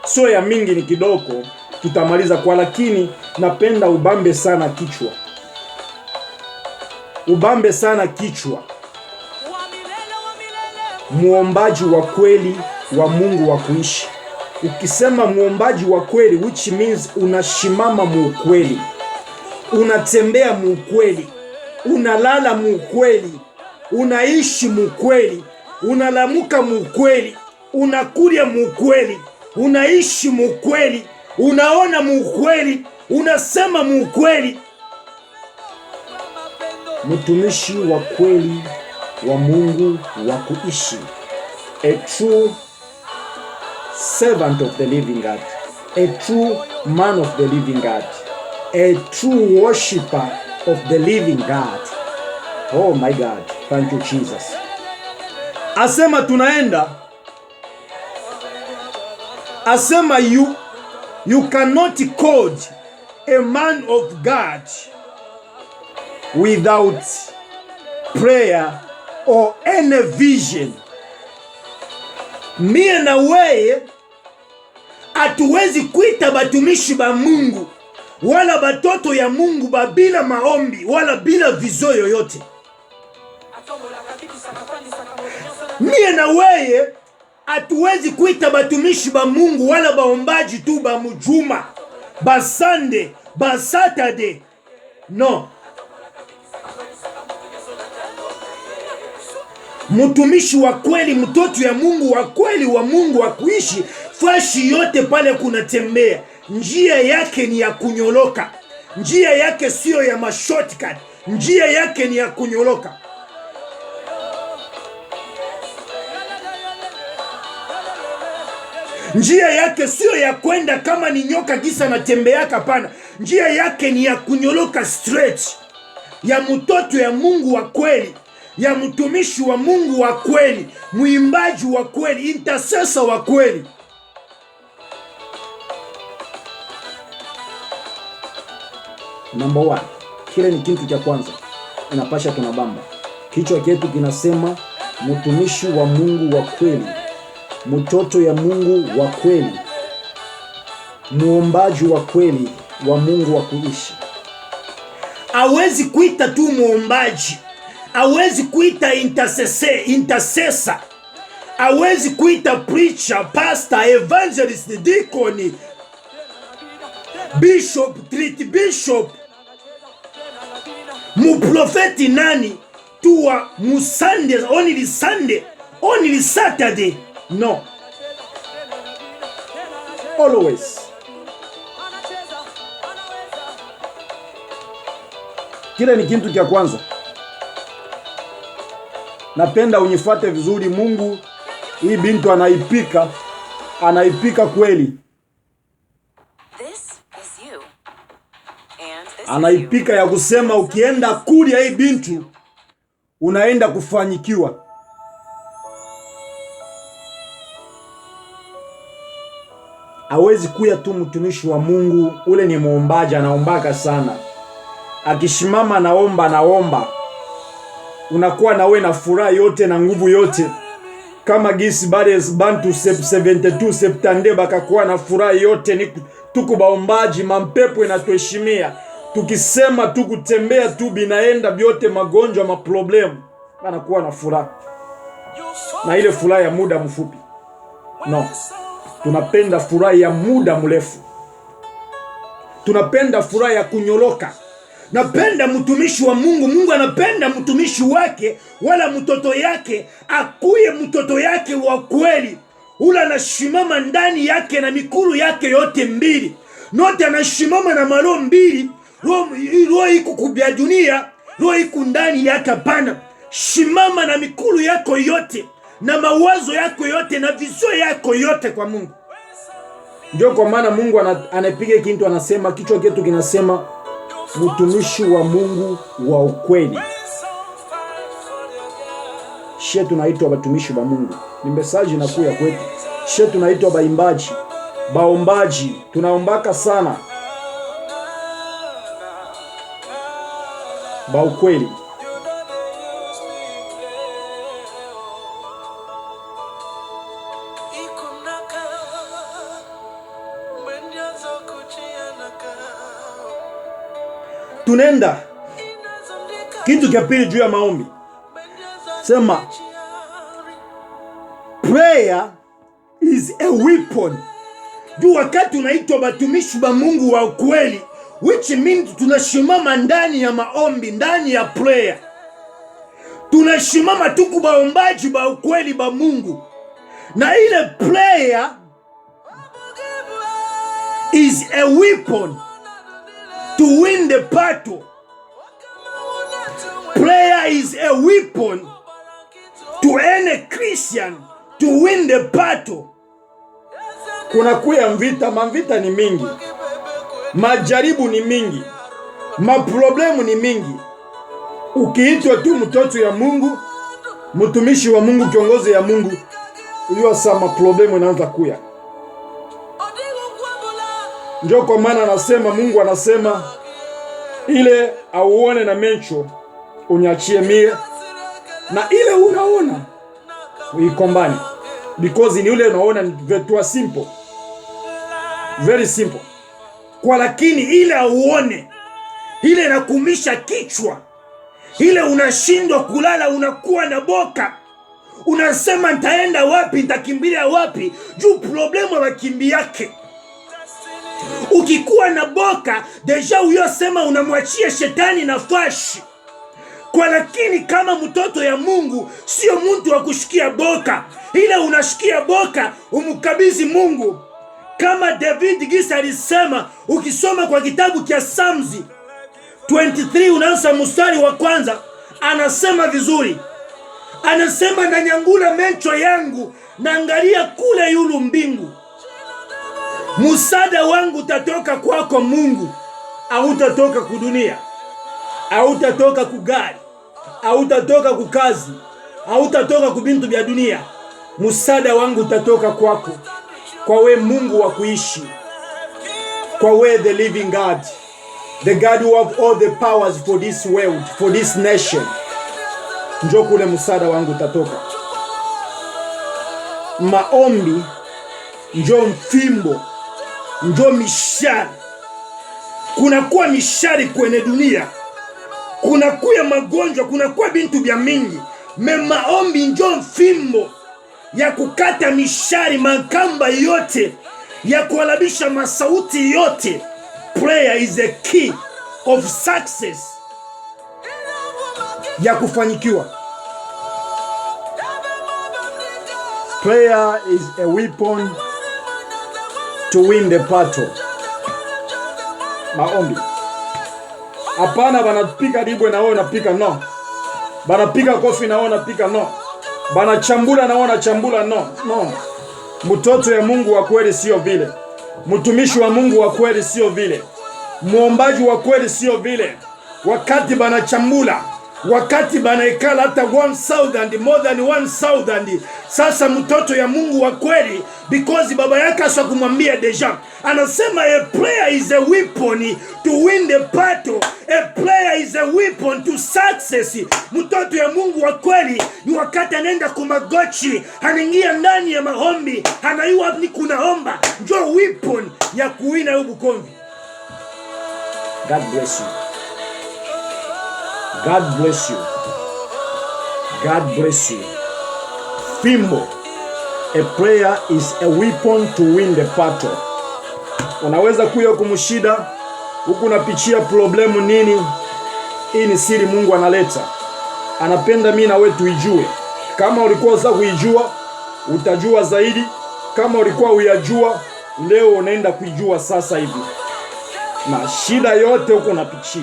So ya mingi ni kidogo, tutamaliza kwa, lakini napenda ubambe sana kichwa. Ubambe sana kichwa. Muombaji wa kweli wa Mungu wa kuishi. Ukisema muombaji wa kweli, which means unashimama muukweli, unatembea muukweli, unalala muukweli, unaishi muukweli, unalamuka muukweli, unakulia muukweli, unaishi muukweli, unaona muukweli, unasema muukweli. Mtumishi wa kweli wa Mungu wa kuishi. A true servant of the living God. A true man of the living God. A true worshipper of the living God. Oh my God. Thank you Jesus. Asema tunaenda. Asema you cannot call a man of God without prayer or any vision. Mie na weye hatuwezi kuita batumishi ba Mungu wala batoto ya Mungu bila maombi wala bila vizo yoyote. Mie na weye hatuwezi kuita batumishi ba Mungu wala baombaji tu ba mujuma, ba Sunday, ba Saturday. No. Mtumishi wa kweli, mtoto ya Mungu wa kweli wa Mungu wa kuishi, fashi yote pale kuna tembea. Njia yake ni ya kunyoloka. Njia yake sio ya mashortcut. Njia yake ni ya kunyoloka. Njia yake sio ya kwenda kama ni nyoka kisa na tembeaka, hapana. Njia yake ni ya kunyoloka straight. Ya mtoto ya Mungu wa kweli, ya mtumishi wa Mungu wa kweli, muimbaji wa kweli, intercessor wa kweli. Number one, kile ni kitu cha kwanza. inapasha tunabamba. Kichwa chetu kinasema mtumishi wa Mungu wa kweli, mtoto ya Mungu wa kweli, muombaji wa kweli wa Mungu wa kuishi. Hawezi kuita tu muombaji, hawezi kuita intercessor, hawezi kuita preacher, pastor, evangelist, deacon, bishop, treat bishop, muprofeti nani tuwa Sunday, only Sunday, only Saturday. No. Always. Kile ni kitu cha kwanza. Napenda unifuate vizuri. Mungu hii bintu anaipika kweli. Anaipika ya kusema ukienda kulia hii bintu unaenda kufanyikiwa. Hawezi kuya tu mtumishi wa Mungu, ule ni muombaji, anaombaka sana. Akishimama naomba. Unakuwa nawe na furaha yote na nguvu yote. Kama gisi bale bantu 72 septande bakakuwa na furaha yote, ni tuku baombaji, mampepo inatuheshimia. Tukisema tukutembea tu binaenda byote, magonjwa, maproblemu, anakuwa na furaha. Na ile furaha ya muda mfupi. No. Tunapenda furaha ya muda mrefu. Tunapenda furaha ya kunyoloka. Napenda mtumishi wa Mungu. Mungu anapenda mtumishi wake wala mtoto yake akuye mtoto yake wa kweli. Ula anashimama ndani yake na mikulu yake yote mbili. Note anashimama na maro mbili. Roho iko kubya dunia, roho iko ndani yake pana. Shimama na mikulu yako yote na mawazo yako yote na vizio yako yote kwa Mungu. Ndio kwa maana Mungu anapiga kitu, anasema kichwa chetu kinasema mtumishi wa Mungu wa ukweli. Shetu tunaitwa watumishi wa Mungu. Ni message inakuja kwetu. Shetu tunaitwa baimbaji, baombaji, tunaombaka sana. Ba ukweli. Tunenda kitu cha pili juu ya maombi. Sema prayer is a weapon. Juu wakati unaitwa batumishi ba Mungu wa ukweli, which means tunashimama ndani ya maombi, ndani ya prayer. Tunashimama tuku baombaji ba ukweli ba Mungu. Na ile prayer is a weapon to win the battle. Prayer is a weapon to any Christian to win the battle. Kuna kuya mvita, mavita ni mingi. Majaribu ni mingi. Maproblemu ni mingi. Ukiitwa tu mtoto ya Mungu, mtumishi wa Mungu, kiongozi ya Mungu, hiyo sama problemu inaanza kuya. Ndio kwa maana anasema, Mungu anasema ile auone na mencho unyachie mie, na ile unaona uikombani, because ni ile unaona ni very simple, very simple. Kwa lakini ile auone, ile inakumisha kichwa, ile unashindwa kulala, unakuwa na boka, unasema nitaenda wapi, nitakimbilia wapi, juu problemu ya makimbi yake. Ukikuwa na boka, deja uyosema unamwachia shetani nafasi. Kwa lakini kama mtoto ya Mungu, sio mtu wa kushikia boka. Ile unashikia boka, umukabidhi Mungu. Kama David Gisa alisema, ukisoma kwa kitabu kia Psalms 23 unaanza mstari wa kwanza, anasema vizuri. Anasema nanyangula macho yangu, naangalia kule yulu mbingu. Musada wangu utatoka kwako Mungu. Hautatoka kudunia, hautatoka kugari, hautatoka kukazi, hautatoka kubintu vya dunia. Musada wangu utatoka kwako, kwa we Mungu wa kuishi, kwa we the living God. the God who have all the powers for this world, for this nation. Njoo kule msaada wangu utatoka. Maombi njoo mfimbo, njoo mishari. Kunakuwa mishari kwenye dunia, kunakuwa magonjwa, kunakuwa bintu vya mingi. Maombi njoo mfimbo ya kukata mishari, makamba yote, ya kualabisha masauti yote. Prayer is a key of success, ya kufanikiwa. Prayer is a weapon to win the battle. Maombi. Hapana banapika dibwe na wewe unapika no. Banapika kofi na wewe unapika no. Banachambula na wewe unachambula no. No. Mtoto ya Mungu wa kweli sio vile. Mtumishi wa Mungu wa kweli sio vile. Muombaji wa kweli sio vile. Wakati banachambula, wakati banaikala hata 1,000, more than 1,000. Sasa mtoto ya Mungu wa kweli, because baba yake asa kumwambia deja, anasema a prayer is a weapon to win the battle. A prayer is a weapon to success. Mtoto ya Mungu wa kweli ni wakati anaenda kumagochi, anaingia ndani ya maombi, anaiwa ni kunaomba, ndio weapon ya kuwina ubukomvi. God bless you. God bless you. God bless you. Fimbo. A prayer is a weapon to win the battle. Unaweza kuya kumshida huku unapitia problemu nini? Hii ni siri Mungu analeta. Anapenda mimi na wewe tuijue. Kama ulikuwa unataka kuijua, utajua zaidi. Kama ulikuwa uyajua, leo unaenda kuijua sasa hivi. Na shida yote huko unapitia,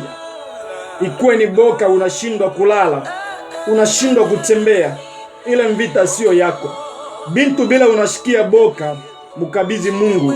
ikuwe ni boka, unashindwa kulala, unashindwa kutembea, ile mvita sio yako. Bintu bila unashikia boka, mkabizi Mungu.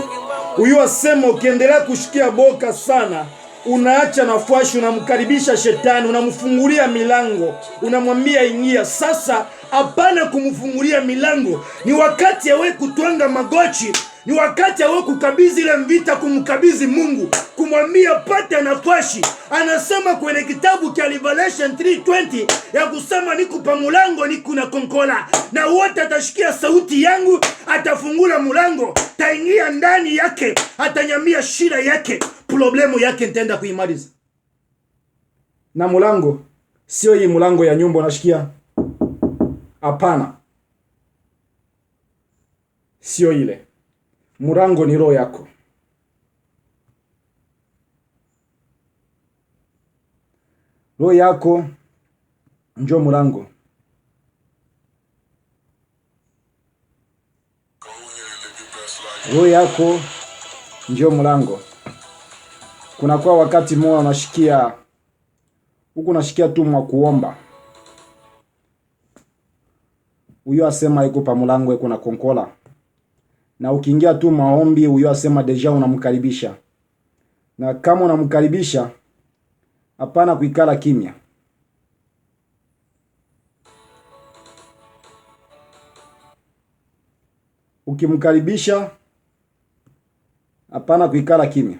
Uyua sema ukiendelea kushikia boka sana, unaacha nafasi, unamkaribisha shetani, unamfungulia milango, unamwambia ingia. Sasa hapana kumfungulia milango, ni wakati ya wewe kutwanga magochi, ni wakati ya wewe kukabizi ile mvita, kumkabizi Mungu, kumwambia pata nafasi. Anasema kwenye kitabu cha Revelation 3:20 ya kusema nikupa mulango nikuna konkola, na wote atashikia sauti yangu, atafungula mulango, taingia ndani yake, atanyambia shida yake, problemu yake nitaenda kuimaliza. Na mulango sio hii mulango ya nyumba unashikia. Hapana. Sio ile. Mulango ni roho yako. Roho yako njo mulango. Roho yako njo mulango. Kuna kwa wakati mmoja unashikia huku, unashikia tu mwa kuomba, huyo asema iko pa mulango iko na konkola, na ukiingia tu maombi huyo asema deja unamkaribisha. Na kama unamkaribisha, hapana kuikala kimya. Ukimkaribisha, hapana kuikala kimya.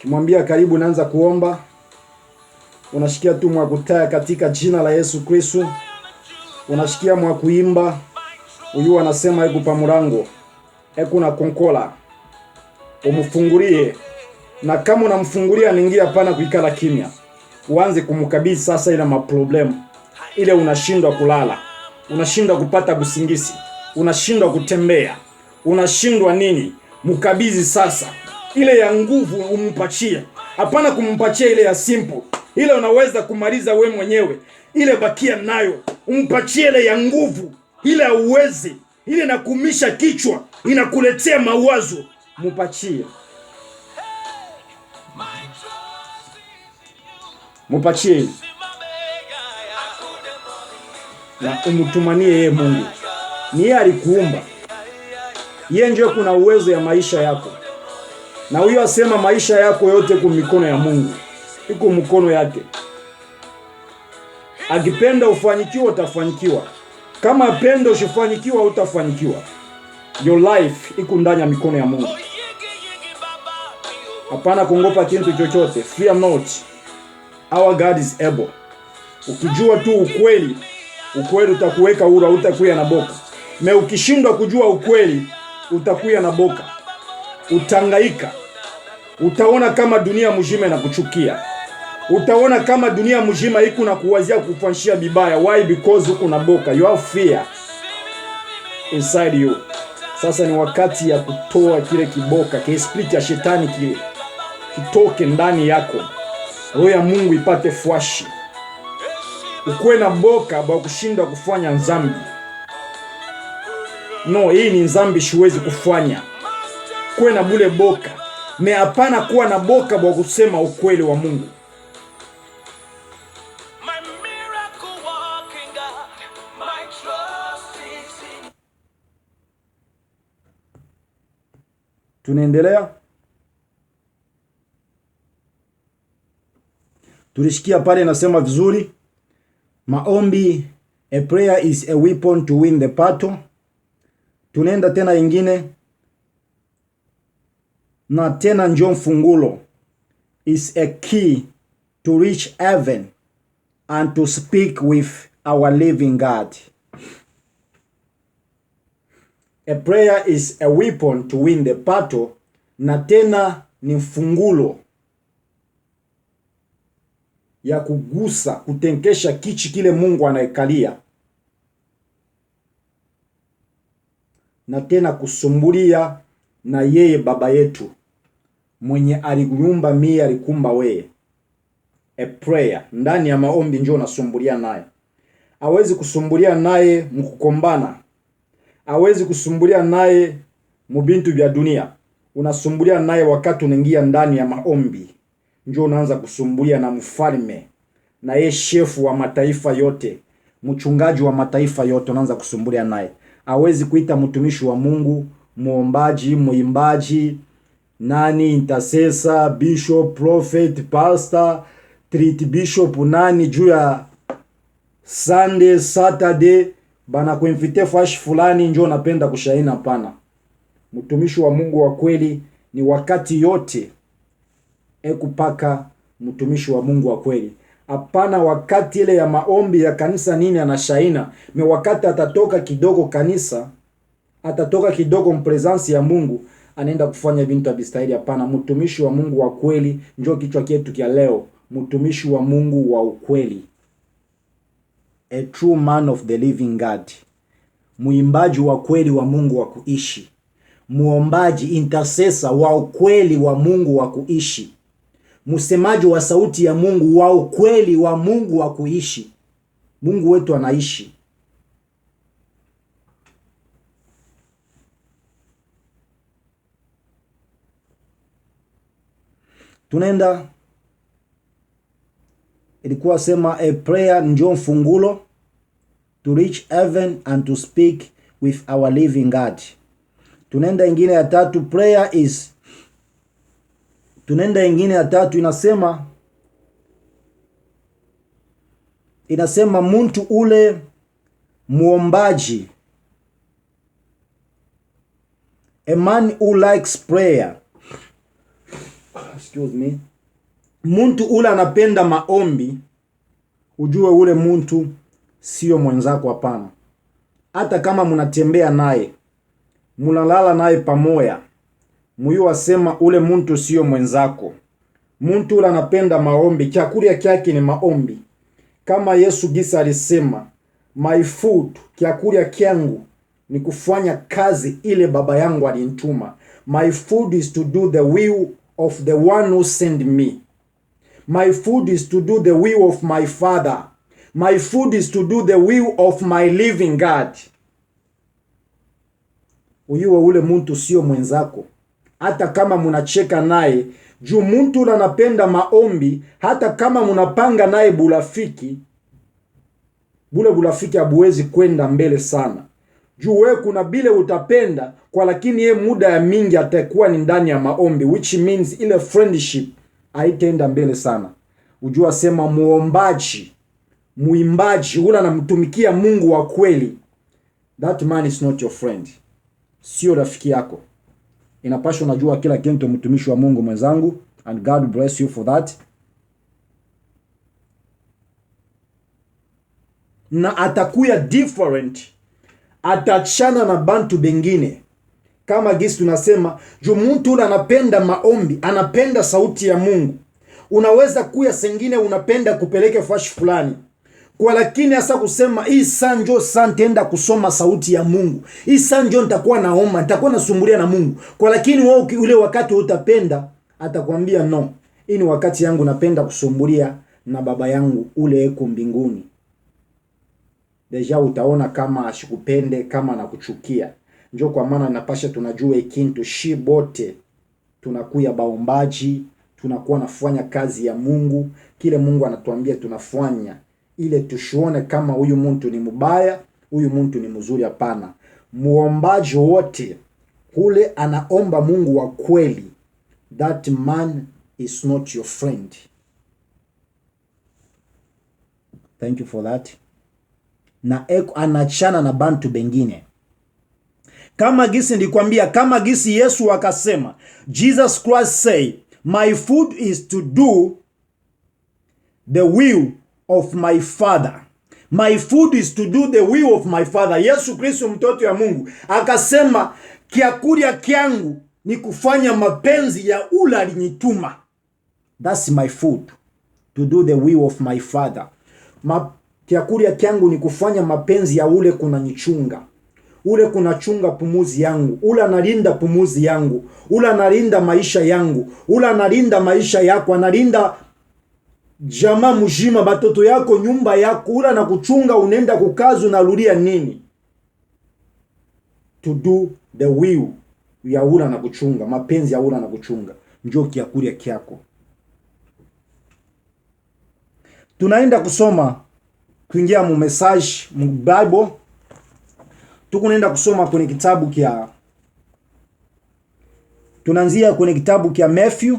Kimwambia karibu, naanza kuomba, unashikia tu mwa kutaya katika jina la Yesu Kristo, unashikia mwa kuimba, huyu anasema eko pa mulango, eko na konkola, umfungulie. Na kama unamfungulia ningia, hapana kuikala kimya. Uanze kumkabidhi sasa ile maproblem, ile unashindwa kulala, unashindwa kupata usingizi, unashindwa kutembea, unashindwa nini, mkabidhi sasa. Ile ya nguvu umpachie, hapana kumpachia ile ya simple, ile unaweza kumaliza we mwenyewe, ile bakia nayo. Umpachie ile ya nguvu, ile uwezi, ile nakumisha kichwa, inakuletea mawazo, mpachie. Mpachie na umtumanie yeye Mungu. Ni yeye alikuumba, yeye ndio kuna uwezo ya maisha yako. Na huyo asema maisha yako yote kwa mikono ya Mungu, iko mkono yake. Akipenda ufanikiwa utafanikiwa, kama apenda usifanikiwa utafanikiwa. Your life iko ndani ya mikono ya Mungu. Hapana kuogopa kitu chochote. Fear not. Our God is able. Ukijua tu ukweli, ukweli utakuweka huru, utakuya na boka. Na ukishindwa kujua ukweli, utakuya na boka. Utangaika. Utaona kama dunia mzima inakuchukia. Utaona kama dunia mzima iko na kuwazia kufanyia bibaya. Why? Because uko na boka. You have fear inside you. Sasa ni wakati ya kutoa kile kiboka, kiesprit ya shetani kile. Kitoke ndani yako. Roho ya Mungu ipate fwashi. Ukuwe na boka ba kushindwa kufanya nzambi. No, hii ni nzambi siwezi kufanya. Kuwe na bule boka. Me hapana kuwa na boka ba kusema ukweli wa Mungu. Tunaendelea. Tulishikia pale nasema vizuri. Maombi, a prayer is a weapon to win the battle. Tunaenda tena ingine. Na tena njo mfungulo is a key to reach heaven and to speak with our living God. A prayer is a weapon to win the battle. Na tena ni mfungulo ya kugusa, kutenkesha kichi kile Mungu anaikalia. Na tena kusumbulia na yeye baba yetu mwenye alikumba mimi alikumba wewe. A prayer ndani ya maombi njoo nasumbulia naye. Hawezi kusumbulia naye mkukombana. Hawezi kusumbulia naye mubintu vya dunia. Unasumbulia naye wakati unaingia ndani ya maombi. Njoo unaanza kusumbulia na mfalme, na yeye shefu wa mataifa yote, mchungaji wa mataifa yote, unaanza kusumbulia naye. Hawezi kuita mtumishi wa Mungu, muombaji, muimbaji, nani, intercessor, bishop, prophet, pastor, treat bishop, nani juu ya Sunday, Saturday, bana kuinvite fash fulani njoo napenda kushaina. Hapana. Mtumishi wa Mungu wa kweli ni wakati yote ekupaka mtumishi wa Mungu wa kweli. Hapana wakati ile ya maombi ya kanisa nini anashaina. Me wakati atatoka kidogo kanisa, atatoka kidogo mpresence ya Mungu, anaenda kufanya vitu abistahili. Hapana, mtumishi wa Mungu wa kweli njoo kichwa chetu kia leo. Mtumishi wa Mungu wa ukweli. A true man of the living God. Muimbaji wa kweli wa Mungu wa kuishi. Muombaji, intercessor wa ukweli wa Mungu wa kuishi. Msemaji wa sauti ya Mungu wa ukweli wa Mungu wa kuishi. Mungu wetu anaishi. Tunaenda, ilikuwa sema a prayer njo mfungulo to reach heaven and to speak with our living God. Tunaenda ingine ya tatu, prayer is, tunaenda ingine ya tatu inasema muntu ule muombaji, a man who likes prayer. Excuse me. Muntu ule anapenda maombi, ujue ule muntu sio mwenzako. Hapana. Hata kama munatembea naye, munalala naye pamoja, muyu wasema ule muntu sio mwenzako. Muntu ule anapenda maombi, chakula kyake ni maombi. Kama Yesu gisa alisema, my food, chakula kyangu ni kufanya kazi ile baba yangu alinituma. My food is to do the will of the one who sent me. My food is to do the will of my Father. My food is to do the will of my living God. Uyuwe ule muntu sio mwenzako. Hata kama munacheka naye, juu muntu ule anapenda maombi, hata kama munapanga naye bulafiki, bule bulafiki habuwezi kwenda mbele sana. Juu wewe kuna bile utapenda, kwa lakini ye muda ya mingi atakuwa ni ndani ya maombi, which means ile friendship haitaenda mbele sana. Ujua sema muombaji, muimbaji, ula anamtumikia Mungu wa kweli, that man is not your friend. sio rafiki yako. Inapaswa unajua kila kitu, mtumishi wa Mungu mwenzangu, and God bless you for that. Na atakuya different, atachana na bantu bengine. Kama gisi tunasema, jo mtu ule anapenda maombi, anapenda sauti ya Mungu. Unaweza kuya sengine unapenda kupeleke fashi fulani. Kwa lakini asa kusema hii sanjo nitaenda kusoma sauti ya Mungu. Hii sanjo nitakuwa naomba, nitakuwa nasumbulia na Mungu. Kwa lakini wewe ule wakati utapenda, atakwambia no. Hii ni wakati yangu napenda kusumbulia na baba yangu ule eko mbinguni. Deja utaona kama ashikupende, kama nakuchukia. Njo kwa maana napasha tunajua ikintu shi bote tunakuya baombaji, tunakuwa nafanya kazi ya Mungu, kile Mungu anatuambia tunafanya, ile tushuone kama huyu mtu ni mbaya, huyu mtu ni mzuri. Hapana. Muombaji wote kule anaomba Mungu wa kweli, that man is not your friend. Thank you for that. Na anachana na bantu bengine. Kama gisi ndikwambia, kama gisi Yesu akasema, Jesus Christ say, my food is to do the will of my Father. My food is to do the will of my Father. Yesu Kristo mtoto ya Mungu akasema, kiakulia kyangu ni kufanya mapenzi ya ule alinituma. That's my food, to do the will of my Father. Kiakulia kyangu ni kufanya mapenzi ya ule kuna nichunga. Ule kuna chunga pumuzi yangu, ule analinda pumuzi yangu, ule analinda maisha yangu, ule analinda maisha yako, analinda jamaa mjima, batoto yako, nyumba yako, ule anakuchunga unenda kukazi unarudia nini? To do the will ya ule anakuchunga, mapenzi ya ule anakuchunga. Njoo kiakulia kyako. Tunaenda kusoma kuingia mu message mu Bible. Tukunaenda kusoma kwenye kitabu kia, tunaanzia kwenye kitabu kia Matthew.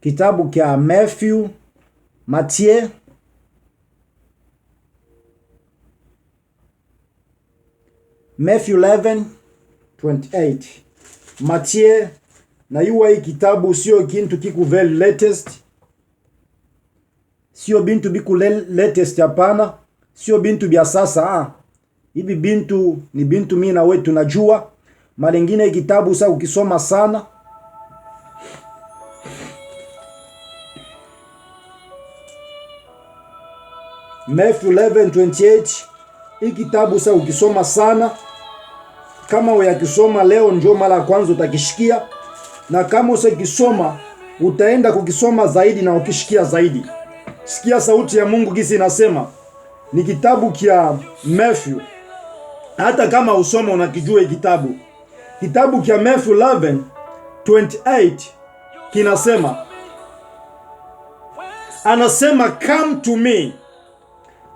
Kitabu kia Matthew, Matthew Matthew 11:28. Matthew, na yuwa hii kitabu sio kintu kiku very latest. Sio bintu biku latest hapana. Sio bintu bia sasa. Hivi bintu ni bintu mimi na wewe tunajua. Malengine kitabu sasa ukisoma sana. Matthew 11:28. Hii kitabu sasa ukisoma sana. Kama wewe ukisoma leo njoo mara ya kwanza utakishikia. Na kama usikisoma utaenda kukisoma zaidi na ukishikia zaidi. Sikia sauti ya Mungu gisi inasema. Ni kitabu kia Matthew. Hata kama usoma unakijua kitabu. Kitabu kia Matthew 11:28 kinasema. Anasema come to me.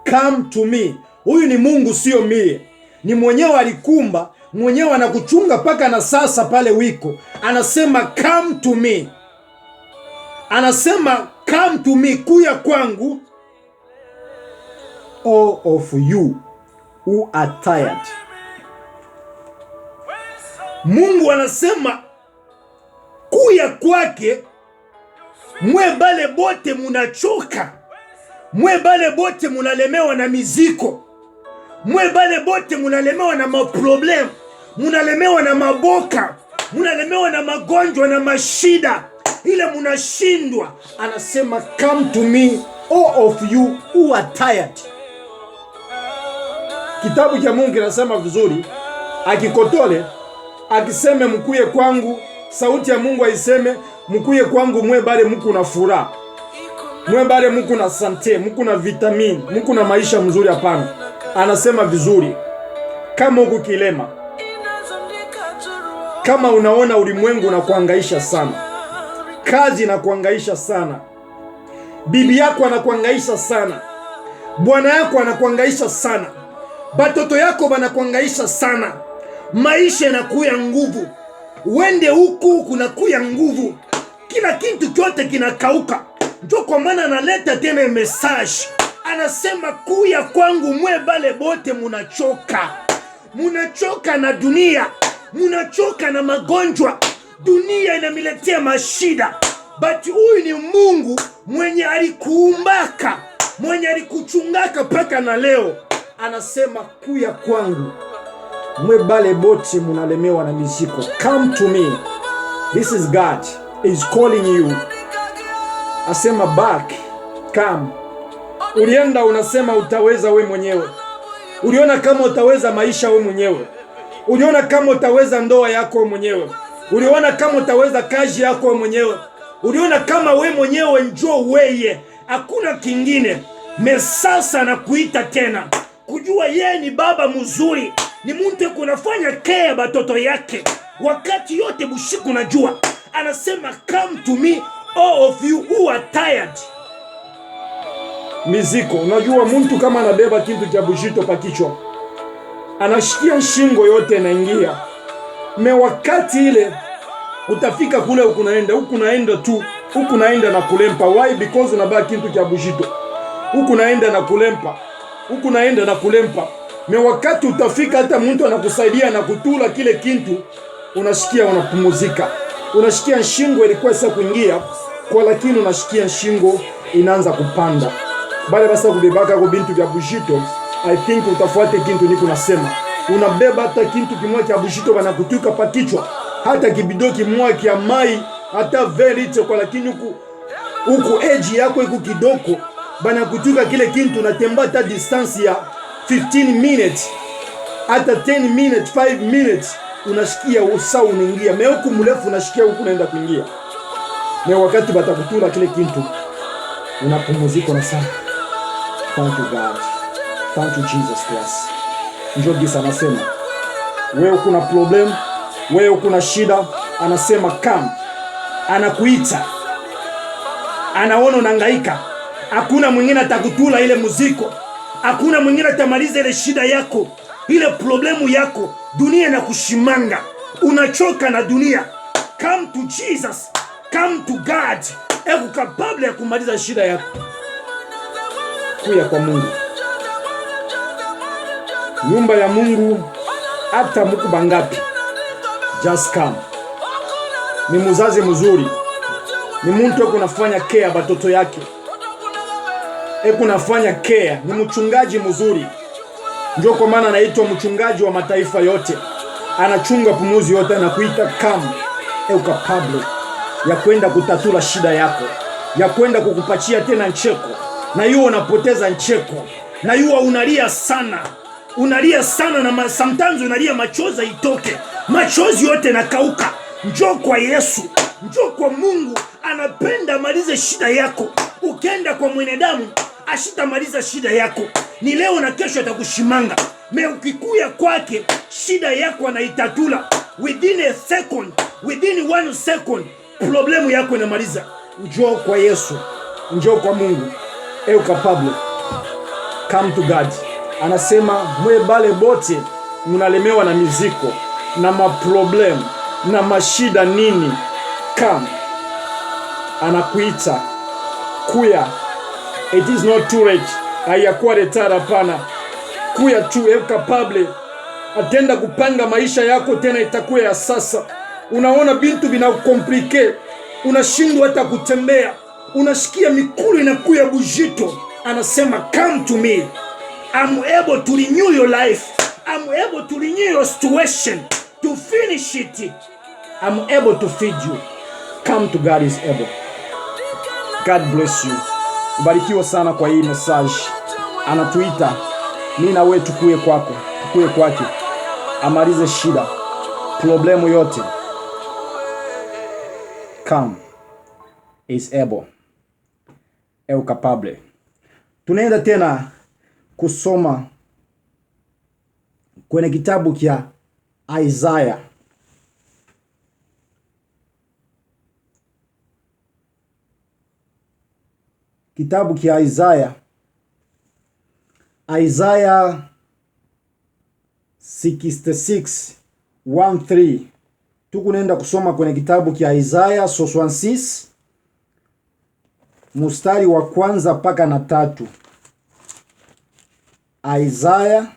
Come to me. Huyu ni Mungu sio mie. Ni mwenyewe alikumba, mwenyewe anakuchunga paka na sasa pale wiko. Anasema come to me. Anasema come to me, kuya kwangu, all of you who are tired. Mungu anasema kuya kwake, mwe bale bote munachoka, mwe bale bote munalemewa na miziko, mwe bale bote munalemewa na maproblem, munalemewa na maboka, munalemewa na magonjwa na mashida, ile munashindwa. Anasema come to me, all of you who are tired. Kitabu cha Mungu kinasema vizuri, akikotole akiseme mkuye kwangu. Sauti ya Mungu aiseme mkuye kwangu, mwe bale mku na furaha, mwe bale mku na sante, mku na vitamini, mku na maisha mzuri. Hapana, anasema vizuri, kama uko kilema, kama unaona ulimwengu na kuhangaisha sana, kazi na kuhangaisha sana, bibi yako anakuhangaisha sana, bwana yako anakuhangaisha sana, batoto yako banakuhangaisha sana, maisha yanakuya nguvu, wende huku kunakuya nguvu, kila kitu kyote kinakauka. Ndio kwa maana analeta tena message, Anasema kuya kwangu mwe bale bote munachoka. Munachoka na dunia. Munachoka na magonjwa. Dunia inamiletea mashida. But huyu ni Mungu mwenye alikuumbaka, mwenye alikuchungaka paka na leo. Anasema kuya kwangu mwe bale bote munalemewa na mizigo. Come to me. This is God is calling you. Asema back, come. Ulienda unasema utaweza we mwenyewe. Uliona kama utaweza maisha we mwenyewe. Uliona kama utaweza ndoa yako we mwenyewe. Uliona kama utaweza kazi yako we mwenyewe. Uliona kama we mwenyewe njoo weye. Hakuna kingine. Mesasa na kuita tena. Kujua yeye ni baba mzuri. Ni mtu kunafanya care batoto yake. Wakati yote bushiku najua. Anasema come to me all of you who are tired. Miziko. Unajua mtu kama anabeba kitu cha bushito pa kichwa, anashikia shingo yote inaingia. Me wakati ile utafika kule huku naenda tu. Huku naenda na kulempa. Why? Because unabeba kitu cha bushito. Huku naenda na kulempa. Huku naenda na kulempa. Me wakati utafika hata mtu anakusaidia na kutula kile kitu, unashikia unapumuzika. Unashikia shingo ilikuwa sasa kuingia kwa, lakini unashikia shingo inaanza kupanda. Bale basa kubebaka kwa bintu vya bushito, I think utafuate kintu niko nasema. Unabeba hata kintu kimoja cha bushito banakutuka pa kichwa. Hata kibido kimoja kia mai, hata verite kwa, lakini huku edge yako iko kidoko, banakutuka kile kintu unatemba hata distance ya 15 minutes. Hata 10 minutes, 5 minutes unashikia usawa unaingia. Me huku mrefu unashikia huku naenda kuingia. Me wakati batakutula kile kintu unapumzika na sana. Thank you God. Thank you Jesus Christ. Njoo gisa anasema, wewe kuna problem, wewe kuna shida, anasema come. Anakuita. Anaona unahangaika. Hakuna mwingine atakutula ile muziko. Hakuna mwingine atamaliza ile shida yako, ile problemu yako. Dunia inakushimanga. Unachoka na dunia. Come to Jesus. Come to God. Eko kapable ya kumaliza shida yako. Kuya kwa Mungu. Nyumba ya Mungu hata muku bangapi. Just come. Ni muzazi mzuri. Ni muntu eko nafanya care batoto yake. Eko nafanya care. Ni mchungaji mzuri. Ndio kwa maana anaitwa mchungaji wa mataifa yote. Anachunga pumuzi yote na kuita come. Eko kapable ya kwenda kutatula shida yako, ya kwenda kukupachia tena ncheko. Na yuo unapoteza ncheko. Na yuo unalia sana. Unalia sana na sometimes unalia machozi itoke. Machozi yote nakauka. Njoo kwa Yesu. Njoo kwa Mungu. Anapenda malize shida yako. Ukienda kwa mwanadamu ashitamaliza shida yako. Ni leo na kesho atakushimanga. Me ukikuya kwake shida yako anaitatula. Within a second. Within 1 second. Problemu yako inamaliza. Njoo kwa Yesu. Njoo kwa Mungu. Eu capable. Come to God. Anasema mwe bale bote munalemewa na miziko, na maproblem, na mashida nini. Come. Anakuita. Kuya. It is not too late. Hayakuwa retara pana. Kuya tu. Eu capable. Atenda kupanga maisha yako tena itakuwa ya sasa. Unaona bintu vina komplike. Unashindwa hata kutembea. Unashikia mikulu inakuya bujito. Anasema come to me. I'm able to renew your life. I'm able to renew your situation. To finish it. I'm able to feed you. Come to God is able. God bless you. Ubarikiwa sana kwa hii message. Anatuita mimi na wewe tukue kwako. Tukue kwake. Amalize shida. Problemu yote. Come is able. Eu capable. Tunaenda tena kusoma kwenye kitabu kia Isaiah. Kitabu kia Isaiah. Isaiah 66:1-3. Tukunaenda kusoma kwenye kitabu kia Isaiah 66 mstari wa kwanza mpaka na 3. Isaiah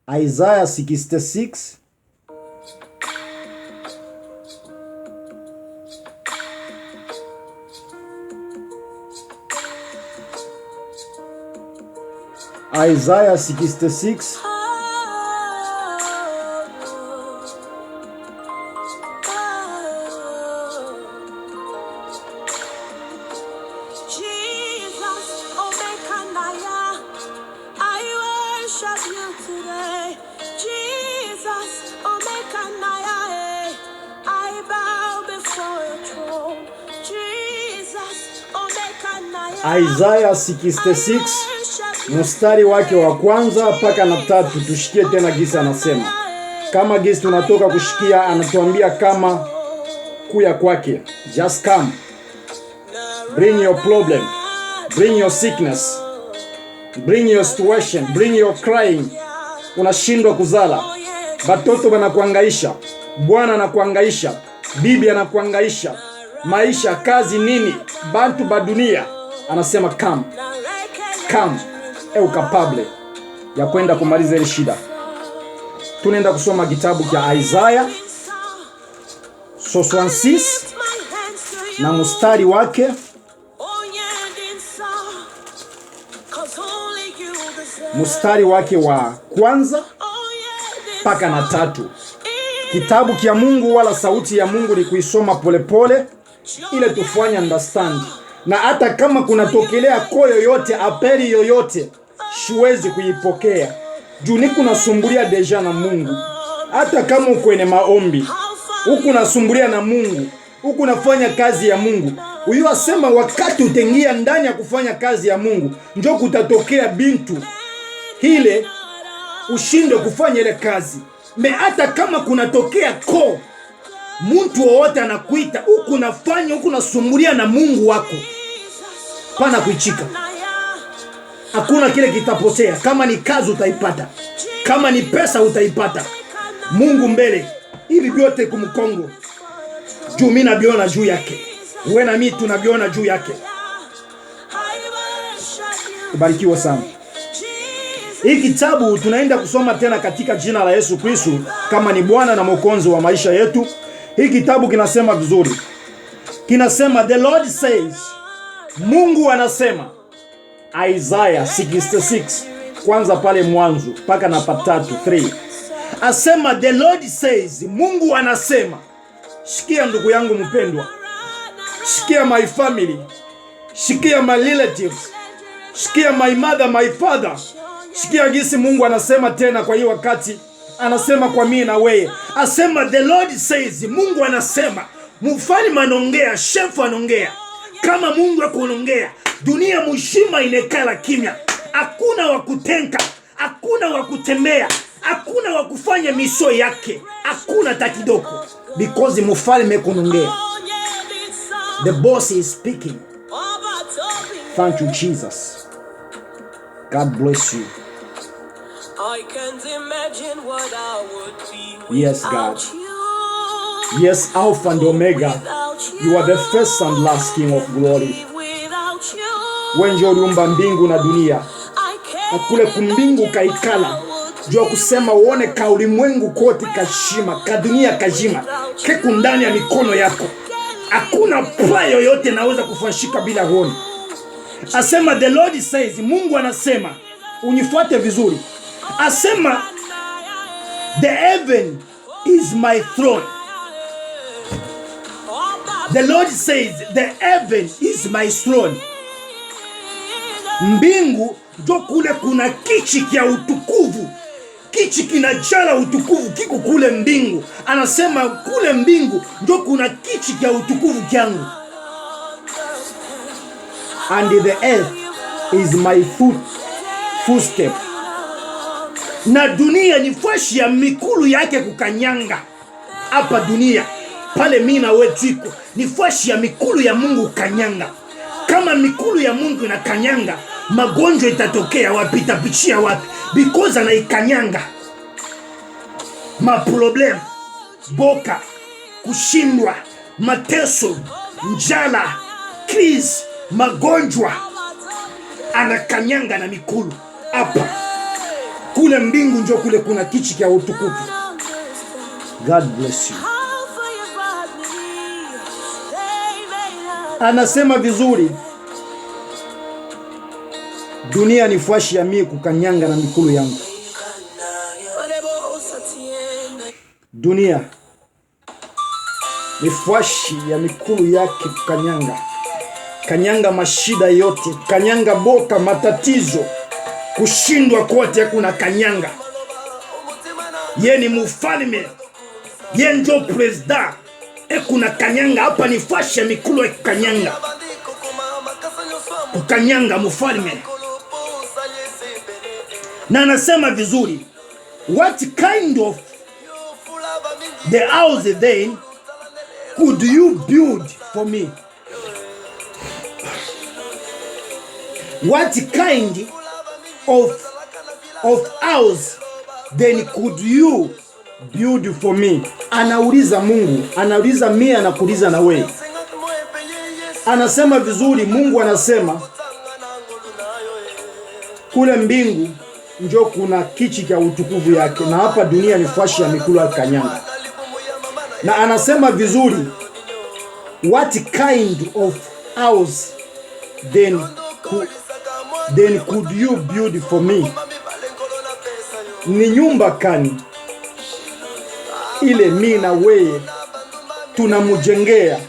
66. Isaiah 66. Isaiah 66 mstari wake wa kwanza mpaka na 3. Tushikie tena gisi anasema. Kama gisi tunatoka kushikia, anatuambia kama kuya kwake. Just come. Bring your problem. Bring your sickness. Bring your situation. Bring your crying. Unashindwa kuzala. Batoto banakuangaisha. Bwana anakuangaisha. Bibi anakuangaisha. Maisha, kazi, nini? Bantu ba dunia. Anasema come. Come. Capable ya kwenda kumaliza ile shida. Tunaenda kusoma kitabu cha Isaiah 66 na mstari wake wa kwanza mpaka na 3. Kitabu kia Mungu wala sauti ya Mungu ni kuisoma polepole ile tufanye understand. Na hata kama kunatokelea koyo yote, apeli yoyote, siwezi kuipokea. Juu niko nasumbulia deja na Mungu. Hata kama uko kwenye maombi, uko nasumbulia na Mungu, uko nafanya kazi ya Mungu. Huyu asema wakati utengia ndani ya kufanya kazi ya Mungu, njoo kutatokea bintu hile ushinde kufanya ile kazi. Hata kama kunatokea mtu wowote anakuita, uko nafanya, uko nasumbulia na Mungu wako, pana kuichika. Hakuna kile kitapotea. Kama ni kazi utaipata, kama ni pesa utaipata. Mungu mbele. Hivi vyote kumkongo. Juu mimi nabiona juu yake. Wewe na mimi tunabiona juu yake. Kubarikiwa sana. Hii kitabu tunaenda kusoma tena katika jina la Yesu Kristo kama ni Bwana na Mwokozi wa maisha yetu. Hii kitabu kinasema vizuri. Kinasema the Lord says. Mungu anasema. Isaiah 66 kwanza pale mwanzo mpaka na 3. Asema the Lord says. Mungu anasema. Sikia ndugu yangu mpendwa. Sikia my family. Sikia my relatives. Sikia my mother, my father. Sikia gisi Mungu anasema tena kwa hii wakati. Anasema kwa mimi na wewe. Asema the Lord says. Mungu anasema. Mfalme anaongea, chef anaongea. Kama Mungu akuongea, dunia mzima inekala kimya. Hakuna wa kutenka, hakuna wa kutembea, hakuna wa kufanya miso yake. Hakuna hata kidogo. Because mfalme kuongea. The boss is speaking. Thank you Jesus. God bless you. I can't imagine what I would be. Yes, God. Yes, Alpha and Omega. You are the first and last King of glory. Wenje uliumba mbingu na dunia. Na kule kumbingu kaikala. Jua kusema uone ka ulimwengu kote kashima. Ka dunia kajima. Keku ndani ya mikono yako. Hakuna pla yoyote naweza kufanyika bila honi. Asema the Lord says. Mungu anasema. Unifuate vizuri. Asema the heaven is my throne. The Lord says the heaven is my throne. Mbingu ndo kule kuna kichi kia utukufu. Kichi kinajala utukufu kiko kule mbingu. Anasema kule mbingu ndo kuna kichi kia utukufu kiangu. And the earth is my footstep. Na dunia ni fashi ya mikulu yake kukanyanga. Hapa dunia pale mimi na wewe tuko ni fashi ya mikulu ya Mungu kanyanga. Kama mikulu ya Mungu inakanyanga, magonjwa itatokea wapi, itapichia wapi? Because anaikanyanga. Maproblem, boka, kushindwa, mateso, njala, krizi, magonjwa. anakanyanga na mikulu hapa. Kule mbingu njo kule kuna kichi cha utukufu. God bless you. Anasema vizuri, dunia ni fwashi ya mie kukanyanga na mikulu yangu. Dunia ni fwashi ya mikulu yake kukanyanga. Kanyanga mashida yote, kanyanga boka, matatizo, kushindwa kote kuna kanyanga. Ye ni mufalme, ye njo president, kuna kanyanga hapa. Ni fwashi ya mikulu ya kukanyanga. Kukanyanga mufalme. Na anasema vizuri, what kind of the house then could you build for me? What kind of house then could you build for me? Anauliza Mungu, anauliza mimi, anakuuliza na wewe. Anasema vizuri, Mungu anasema kule mbingu njo kuna kichi cha utukufu yake, na hapa dunia ni fwashi ya mikulu ya kanyanga. Na anasema vizuri, what kind of house then could you build for me? Ni nyumba kani ile mimi na wewe tunamujengea,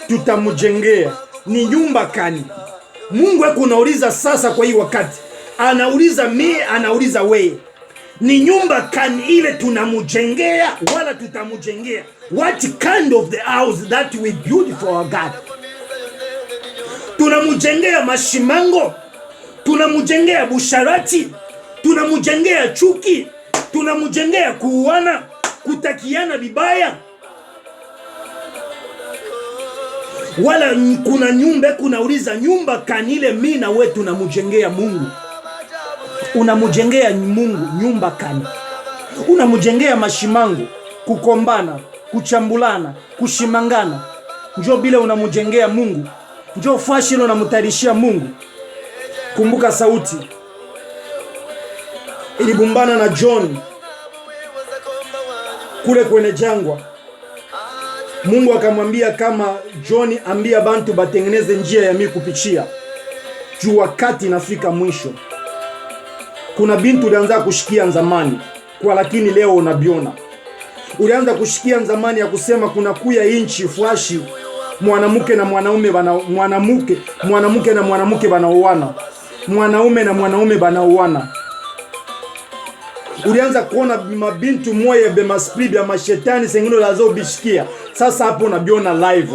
tutamujengea? Ni nyumba kani? Mungu akunauliza sasa kwa hii wakati. Anauliza mimi, anauliza wewe. Ni nyumba kani ile tunamujengea wala tutamujengea? What kind of the house that we build for our God? Tunamujengea mashimango? Tunamujengea busharati? Tunamujengea chuki? Tunamujengea kuuana, kutakiana vibaya? Wala kuna nyumba, kunauliza nyumba kani ile mimi na wewe tunamujengea Mungu? Unamujengea Mungu nyumba kani? Unamujengea mashimango, kukombana, kuchambulana, kushimangana? Njoo bila unamujengea Mungu? Njoo fashi ile unamtarishia Mungu? Kumbuka sauti ilibumbana na John kule kwenye jangwa. Mungu akamwambia kama John, ambia bantu batengeneze njia ya mimi kupitia, juu wakati nafika mwisho. Kuna bintu ulianza kushikia zamani kwa, lakini leo unabiona. Ulianza kushikia zamani ya kusema kuna kuya inchi fwashi mwanamke na mwanaume mwanamke na mwanamke banaoana, mwanaume na mwanaume banaoana. Ulianza kuona mabintu moye be maspidi ya mashetani sengino lazo bishikia. Sasa hapo unabiona live.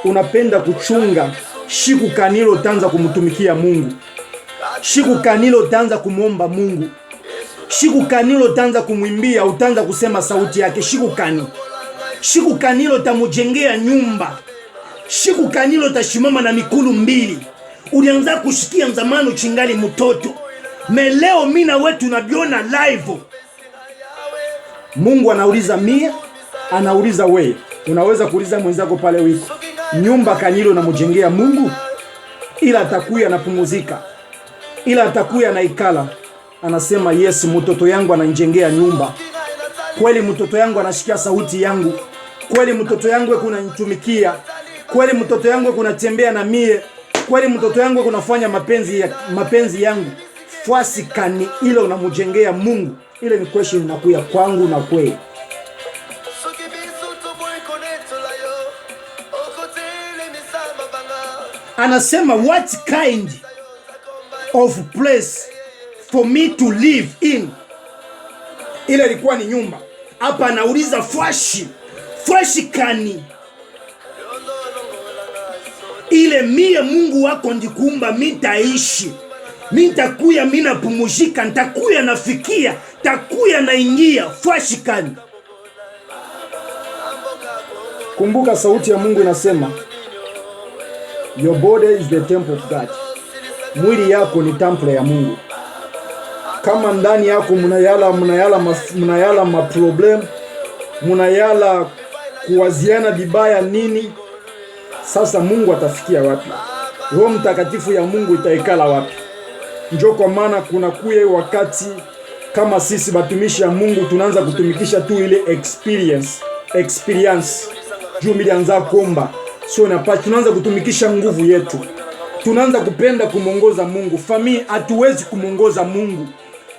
Unapenda kuchunga shiku kanilo utaanza kumtumikia Mungu. Shiku kanilo utaanza kumuomba Mungu. Shiku kanilo utaanza kumwimbia, utaanza kusema sauti yake. Shiku kanilo tamujengea nyumba. Shiku kanilo tashimama na mikulu mbili. Ulianza kushikia zamani uchingali mtoto. Meleo mina wetu nabiona live. Mungu anauliza mie, anauliza we. Unaweza kuuliza mwenzako pale wiko, nyumba kanilo na mujengea Mungu? Ila atakuya anapumuzika, ila atakuya anaikala, anasema yes, mtoto yangu ananijengea nyumba. Kweli mtoto yangu anashikia sauti yangu. Kweli mtoto yangu kunanitumikia. Kweli mtoto yangu kunatembea na mie. Kweli mtoto yangu kunafanya mapenzi yangu. Fwasi kani ile unamujengea Mungu? Ile ni question inakuya kwangu na kweli. Anasema what kind of place for me to live in? Ile ilikuwa ni nyumba. Hapa anauliza fwashi kani ile mie Mungu wako ndikuumba mitaishi. Nitakuya mina pumuzika, nitakuya nafikia, takuya naingia fashikani. Kumbuka sauti ya Mungu inasema your body is the temple of God. Mwili yako ni temple ya Mungu. Kama ndani yako munayala ma problem, munayala kuwaziana vibaya nini, sasa Mungu atafikia wapi? Roho Mtakatifu ya Mungu itaikala wapi? Njoo kwa maana kuna kuye wakati kama sisi batumishi ya Mungu tunaanza kutumikisha tu ile experience. Juu milianza kuomba. So tunaanza kutumikisha nguvu yetu. Tunaanza kupenda kumongoza Mungu. Familia hatuwezi kumongoza Mungu.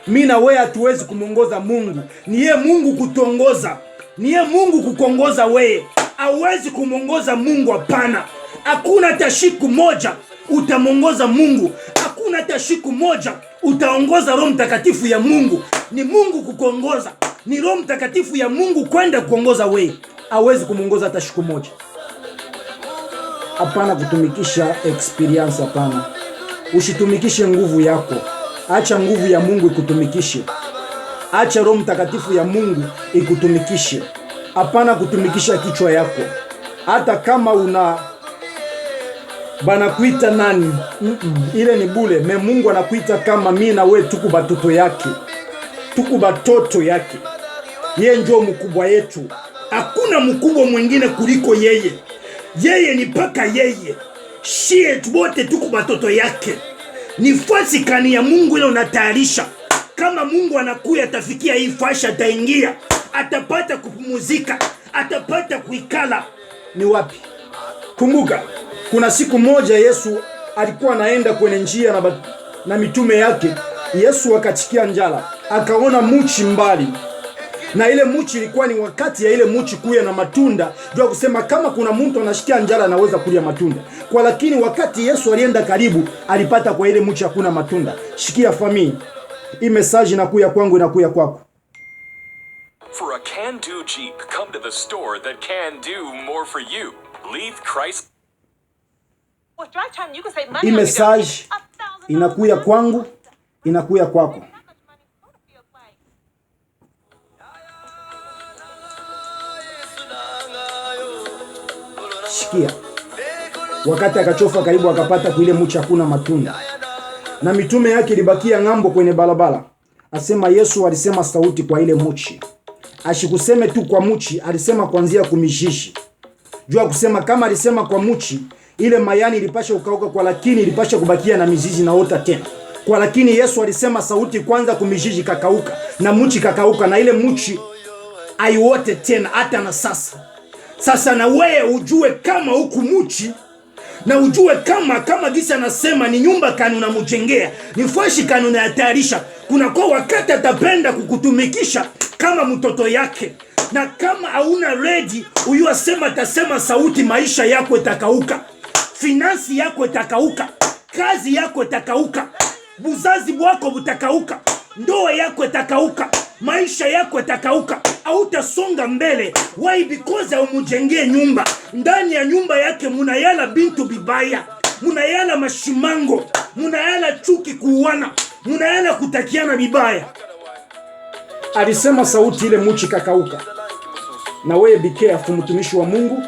Mimi na wewe hatuwezi kumongoza Mungu. Ni yeye Mungu kutongoza. Ni yeye Mungu kukongoza wewe. Hauwezi kumongoza Mungu, hapana. Hakuna hata siku moja utamongoza Mungu. Hakuna hata siku moja utaongoza Roho Mtakatifu ya Mungu. Ni Mungu kukongoza. Ni Roho Mtakatifu ya Mungu kwenda kuongoza wewe. Hawezi kumongoza hata siku moja. Hapana kutumikisha experience, hapana. Usitumikishe nguvu yako. Acha nguvu ya Mungu ikutumikishe. Acha Roho Mtakatifu ya Mungu ikutumikishe. Hapana kutumikisha kichwa yako. Hata kama banakuita nani? Ile ni bule. Mungu anakuita kama mimi na wewe tuku batoto yake. Tuku batoto yake. Yeye ndio mkubwa yetu. Hakuna mkubwa mwingine kuliko yeye. Yeye ni paka yeye. Shie wote tuku batoto yake. Ni fasi kani ya Mungu ile unatayarisha. Kama Mungu anakuya atafikia hii fasha, ataingia, atapata kupumuzika, atapata kuikala. Ni wapi? Kumbuka, kuna siku moja Yesu alikuwa anaenda kwenye njia na mitume yake. Yesu akachikia njala, akaona muchi mbali. Na ile muchi ilikuwa ni wakati ya ile muchi kuya na matunda. Jua kusema kama kuna mtu anashikia njala anaweza kulia matunda. Kwa lakini wakati Yesu alienda karibu, alipata kwa ile muchi hakuna matunda. Shikia family. Hii message inakuya kwangu, inakuya kwako. For a can-do Jeep, come to the store that can do more for you. Leave Christ. Hii message inakuya kwangu, inakuya kwako. Shikia. Wakati akachofa karibu akapata kuile muchi hakuna matunda. Na mitume yake ilibakia ngambo kwenye balabala. Asema Yesu alisema sauti kwa ile muchi. Ashikuseme tu kwa muchi, alisema kuanzia kumishishi. Jua kusema kama alisema kwa muchi, ile mayani ilipasha ukauka, kwa lakini ilipasha kubakia na mizizi na ota tena. Kwa lakini Yesu alisema sauti kwanza kumishishi kakauka na muchi kakauka, na ile muchi aiwote tena hata na sasa. Sasa na wewe ujue kama huku muchi, na ujue kama gisa anasema ni nyumba kanu na mujengea, ni fashi kanu na yatayarisha. Kuna kwa wakati atapenda kukutumikisha kama mtoto yake. Na kama hauna ready, huyu asema atasema sauti, maisha yako itakauka. Finansi yako itakauka. Kazi yako itakauka. Buzazi wako butakauka. Ndoa yako itakauka. Maisha yako itakauka. Hautasonga mbele. Why? Because umujengee nyumba. Ndani ya nyumba yake munayala bintu bibaya. Munayala mashimango. Munayala chuki kuuana. Munayala kutakiana bibaya. Alisema sauti ile muchi kakauka. Na wewe be careful, mtumishi wa Mungu,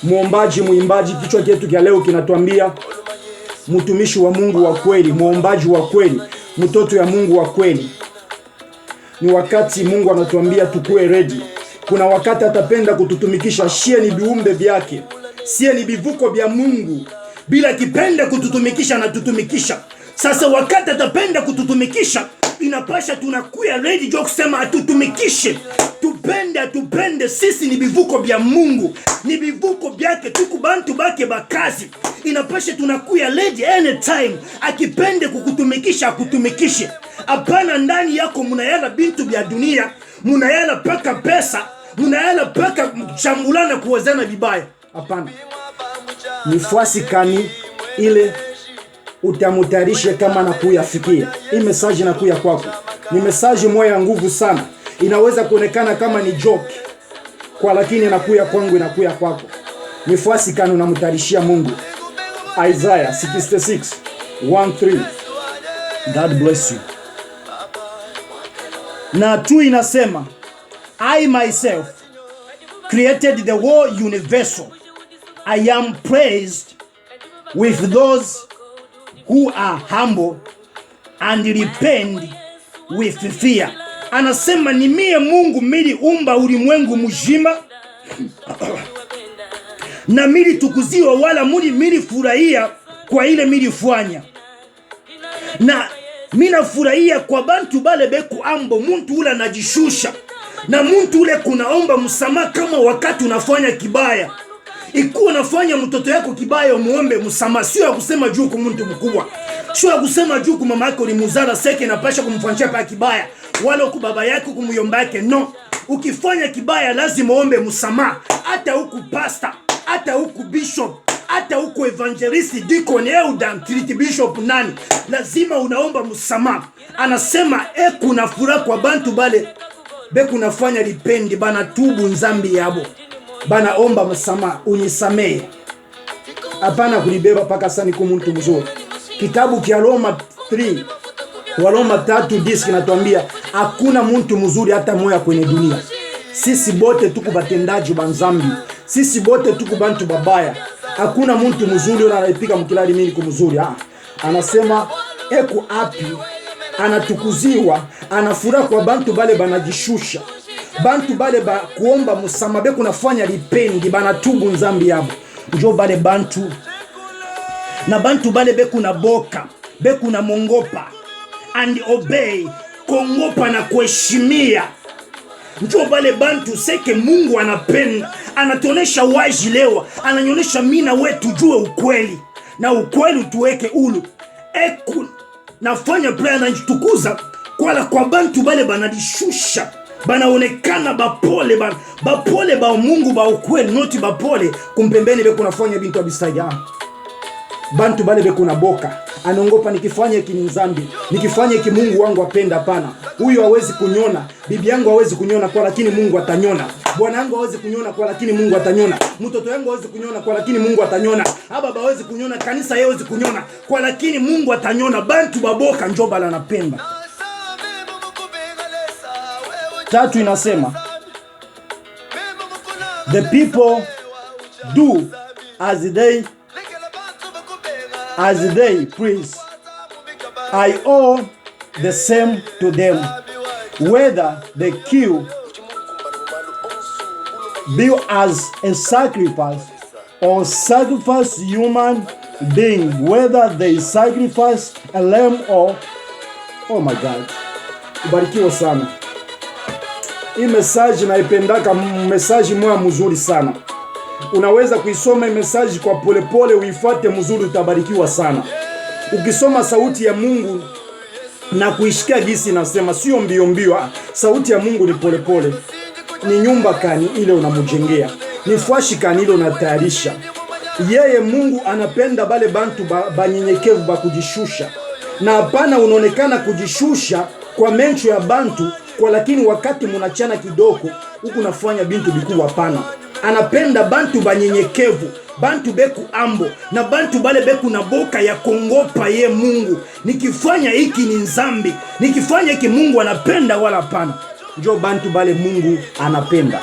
muombaji, muimbaji. Kichwa chetu kia leo kinatuambia mtumishi wa Mungu wa kweli, muombaji wa kweli, mtoto ya Mungu wa kweli. Ni wakati Mungu anatuambia tukue ready. Kuna wakati atapenda kututumikisha. Shie ni biumbe vyake. Sie ni bivuko vya Mungu. Bila kipenda kututumikisha na tutumikisha. Sasa wakati atapenda kututumikisha, inapasha tunakuya ready jo kusema atutumikishe. Tupende, sisi ni bivuko vya Mungu. Ni bivuko vyake, tuku bantu bake bakazi. Inapasha tunakuya ready anytime. Akipende kukutumikisha, akutumikishe. Hapana ndani yako munayala bintu vya dunia, munayala paka pesa, munayala paka chambulana kuwazana vibaya. Hapana. Nifuasi kani ile utamutarishe kama na kuyafikia. Hii message inakuya kwako. Ni message moja nguvu sana. Inaweza kuonekana kama ni joke, kwa lakini inakuya kwangu, inakuya kwako. Nifuasi kani unamutarishia Mungu. Isaiah 66:1-3. God bless you. Na tu inasema, I myself created the whole universe. I am praised with those who are humble and repent with fear. Anasema ni mie Mungu mili umba ulimwengu mzima na mili tukuziwa wala mili furahia kwa ile milifanya. Na mina furahia kwa bantu bale beku ambo muntu ule anajishusha. Na muntu ule kunaomba msamaha kama wakati unafanya kibaya. Ikuwa unafanya mtoto yako kibaya umuombe msamaha, sio ya kusema juu kwa mtu mkubwa. Sio ya kusema juu kwa mama yako ni muzara seke na pasha kumfanyia pa kibaya, wala kwa baba yako kumuyomba yake. No. Ukifanya kibaya lazima uombe msamaha. Hata huku pastor, hata huku bishop, hata huku evangelist, deacon, elder, trinity bishop nani, lazima unaomba msamaha. Anasema kuna furaha kwa bantu bale beku nafanya lipendi bana tubu nzambi yabo. Bana omba msamaha, unisamehe. Hapana kunibeba paka sani kwa mtu mzuri. Kitabu kia Roma 3, Waroma 3:10 kinatuambia hakuna mtu mzuri hata moya kwenye dunia. Sisi bote tuku batendaji banzambi. Sisi bote tuku bantu babaya. Hakuna mtu mzuri yule anayepika mkilali mimi kwa mzuri. Anasema eku api anatukuziwa, anafuraha kwa bantu bale banajishusha. Bantu bale ba kuomba musamaha beku nafanya lipendi bana tubu nzambi yabo. Njo bale bantu. Na bantu bale beku na boka, beku na mongopa and obey, kongopa na kuheshimia. Njo bale bantu seke Mungu anapenda. Anatonesha wazi leo, ananyonyesha mimi na wewe tujue ukweli. Na ukweli tuweke ulu. Nafanya prayer na njitukuza kwa bantu bale banadishusha. Banaonekana bapole bapole ba Mungu ba ukweli, noti bapole kumpembeni beku nafanya bintu abisaya. Bantu bale beku na boka, anongopa nikifanya hiki ni nzambi, nikifanya hiki Mungu wangu apenda. Hapana, huyu hawezi kunyona, bibi yangu hawezi kunyona kwa lakini Mungu atanyona. Bwana yangu hawezi kunyona kwa lakini Mungu atanyona. Mtoto yangu hawezi kunyona kwa lakini Mungu atanyona. Baba hawezi kunyona, kanisa hawezi kunyona kwa lakini Mungu atanyona. Bantu baboka njo bala napenda. 3 inasema the people do as they please. I owe the same to them, whether they kill be as a sacrifice or sacrifice human being, whether they sacrifice a lamb or oh my God. Ubarikiwa sana. Hii message naipendaka, message moja mzuri sana. Unaweza kuisoma hii message kwa polepole uifuate mzuri, utabarikiwa sana. Ukisoma sauti ya Mungu na kuishikia gisi nasema sio mbio mbio. Sauti ya Mungu ni polepole. Ni nyumba kani ile unamujengea. Ni fwashi kani ile unatayarisha. Yeye Mungu anapenda bale bantu banyenyekevu ba kujishusha. Na hapana unaonekana kujishusha kwa mencho ya bantu kwa lakini wakati munachana kidogo huku nafanya bintu bikubwa. Hapana. Anapenda bantu banyenyekevu, bantu beku ambo, na bantu bale beku na boka ya kongopa ye Mungu. Nikifanya hiki ni nzambi, nikifanya hiki Mungu anapenda wala hapana. Njo bantu bale Mungu anapenda.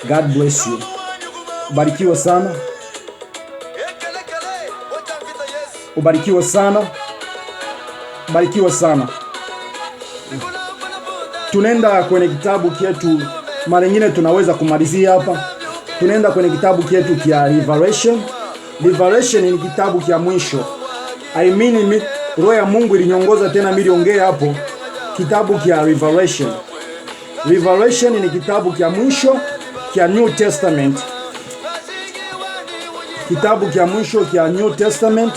God bless you. Ubarikiwa sana. Ubarikiwa sana. Ubarikiwa sana. Tunaenda kwenye kitabu kietu, mara nyingine tunaweza kumalizia hapa. Tunaenda kwenye kitabu kietu kia Revelation. Revelation ni kitabu kia mwisho. I mean roho ya Mungu ilinyongoza tena miliongea hapo. Kitabu kia Revelation. Revelation ni kitabu kia mwisho kia New Testament. Kitabu kia mwisho kia New Testament.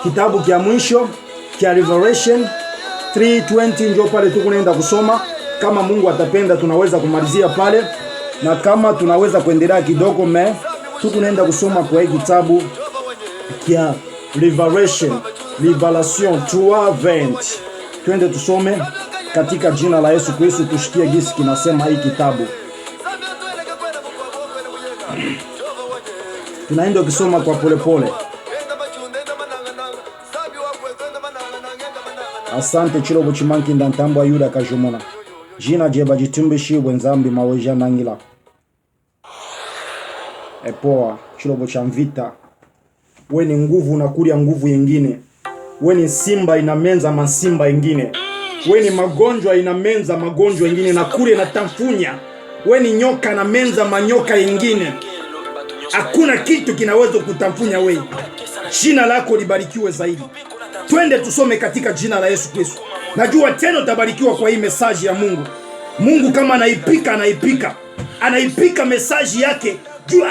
Kitabu kia mwisho kia Revelation 3:20 ndio pale tukunaenda kusoma. Kama Mungu atapenda tunaweza kumalizia pale, na kama tunaweza kuendelea kidogo tukunaenda kusoma kwa hii kitabu kia Revelation 3:20. Twende tusome katika jina la Yesu Kristo, tushikie gisi kinasema hii kitabu. Tunaenda kusoma kwa polepole. Asante chilobo chimanki ndantambo ayuda kajumona. Jina jeba jitumbishi wenzambi maweja nangila. Epoa chilobo cha mvita. We ni nguvu unakulia nguvu yengine. Weni simba inamenza masimba ingine. Weni magonjwa inamenza magonjwa ingine na kule na tamfunya. Weni nyoka na menza manyoka ingine. Hakuna kitu kinaweza kutamfunya wewe. Jina lako libarikiwe zaidi. Twende tusome katika jina la Yesu Kristo. Najua tena utabarikiwa kwa hii message ya Mungu. Mungu kama anaipika message yake juu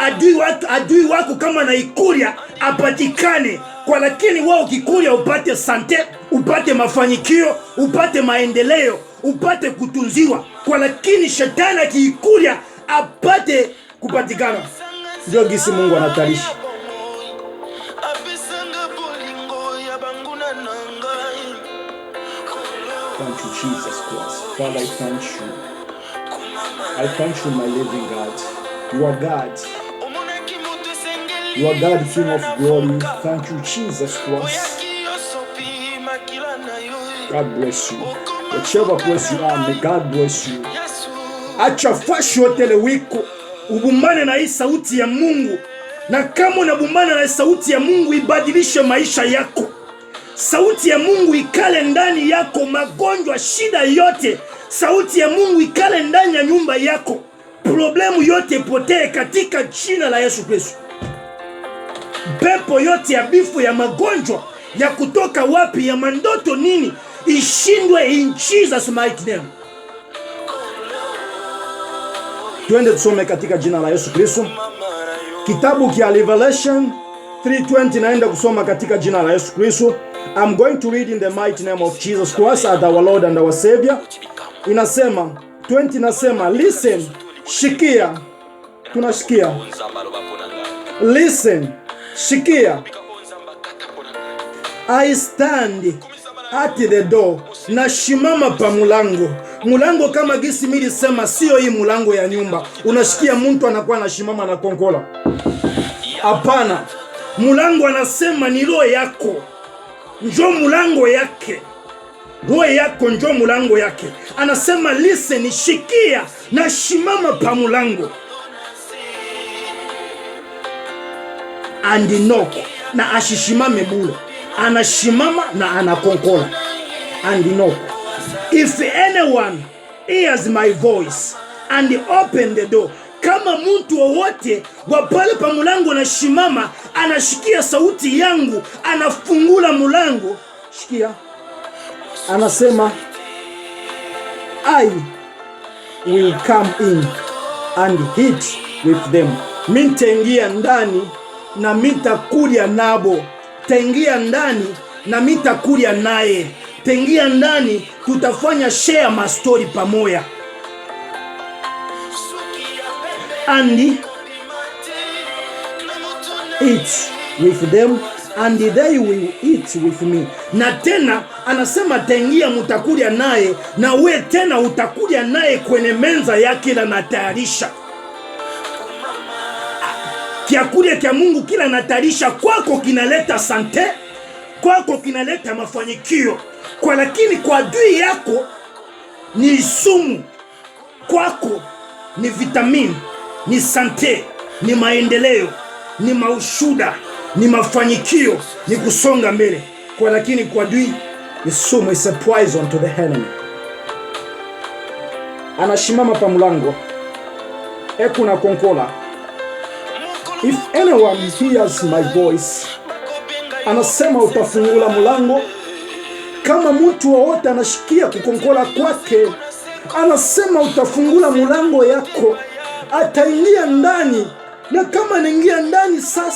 adui wako kama anaikulia apatikane. Kwa lakini wao kikulia upate sante, upate mafanikio, upate maendeleo, upate kutunziwa. Kwa lakini shetani akiikulia apate kupatikana. Ndio gisi Mungu anatalisha. Thank you, Jesus Christ. Father, I thank you. I thank you, my living God. You are God. You are God, King of glory. Thank you, Jesus Christ. God bless you. Whichever place you are, may God bless you. Acha fashi yote le wiko. Ubumbane na hii sauti ya Mungu. Na kama unabumbana na sauti ya Mungu, ibadilishe maisha yako. Sauti ya Mungu ikale ndani yako, magonjwa, shida yote. Sauti ya Mungu ikale ndani ya nyumba yako. Problemu yote ipotee katika jina la Yesu Kristo. Pepo yote ya bifu, ya magonjwa, ya kutoka wapi, ya mandoto nini, ishindwe in Jesus mighty name. Tuende tusome katika jina la Yesu Kristo. Kitabu kia Revelation 3:20 naenda kusoma katika jina la Yesu Kristo. I'm going to read in the mighty name of Jesus Christ as our Lord and our Savior. Inasema 20 inasema, listen, shikia. Tunashikia. Listen, shikia. I stand at the door. Na shimama pa mulango. Mulango kama gisi mili sema sio hii mulango ya nyumba. Unashikia mtu anakuwa na shimama na konkola. Hapana. Mulango anasema ni roho yako. Njo mulango yake. Roho yako njo mulango yake. Anasema listen, shikia na shimama pa mulango. And knock. Na ashishimame bule. Anashimama na anakonkola. And knock. If anyone hears my voice and open the door. Kama mtu wowote wa pale pa mulango na shimama, anashikia sauti yangu, anafungula mulango, shikia. Anasema I will come in and eat with them. Mintaingia ndani na mitakulia nabo. Taingia ndani na mitakulia naye. Taingia ndani, tutafanya share ma story pamoja. And eat with them and they will eat with me. Na tena anasema taingia mutakulia naye na we tena utakulia naye kwenye menza yake na natayarisha. Kiakulia kia Mungu kila natayarisha kwako kinaleta sante, kwako kinaleta mafanikio. Kwa lakini kwa adui yako ni sumu, kwako ni vitamini, ni sante, ni maendeleo, ni maushuda, ni mafanikio, ni kusonga mbele. Kwa lakini kwa adui ni sumu, is a poison to the enemy. Anashimama pa mlango. Eku na konkola. If anyone hears my voice. Anasema utafungula mlango. Kama mtu wowote anashikia kukonkola kwake, anasema utafungula mlango yako. Ataingia ndani. Na kama anaingia ndani sasa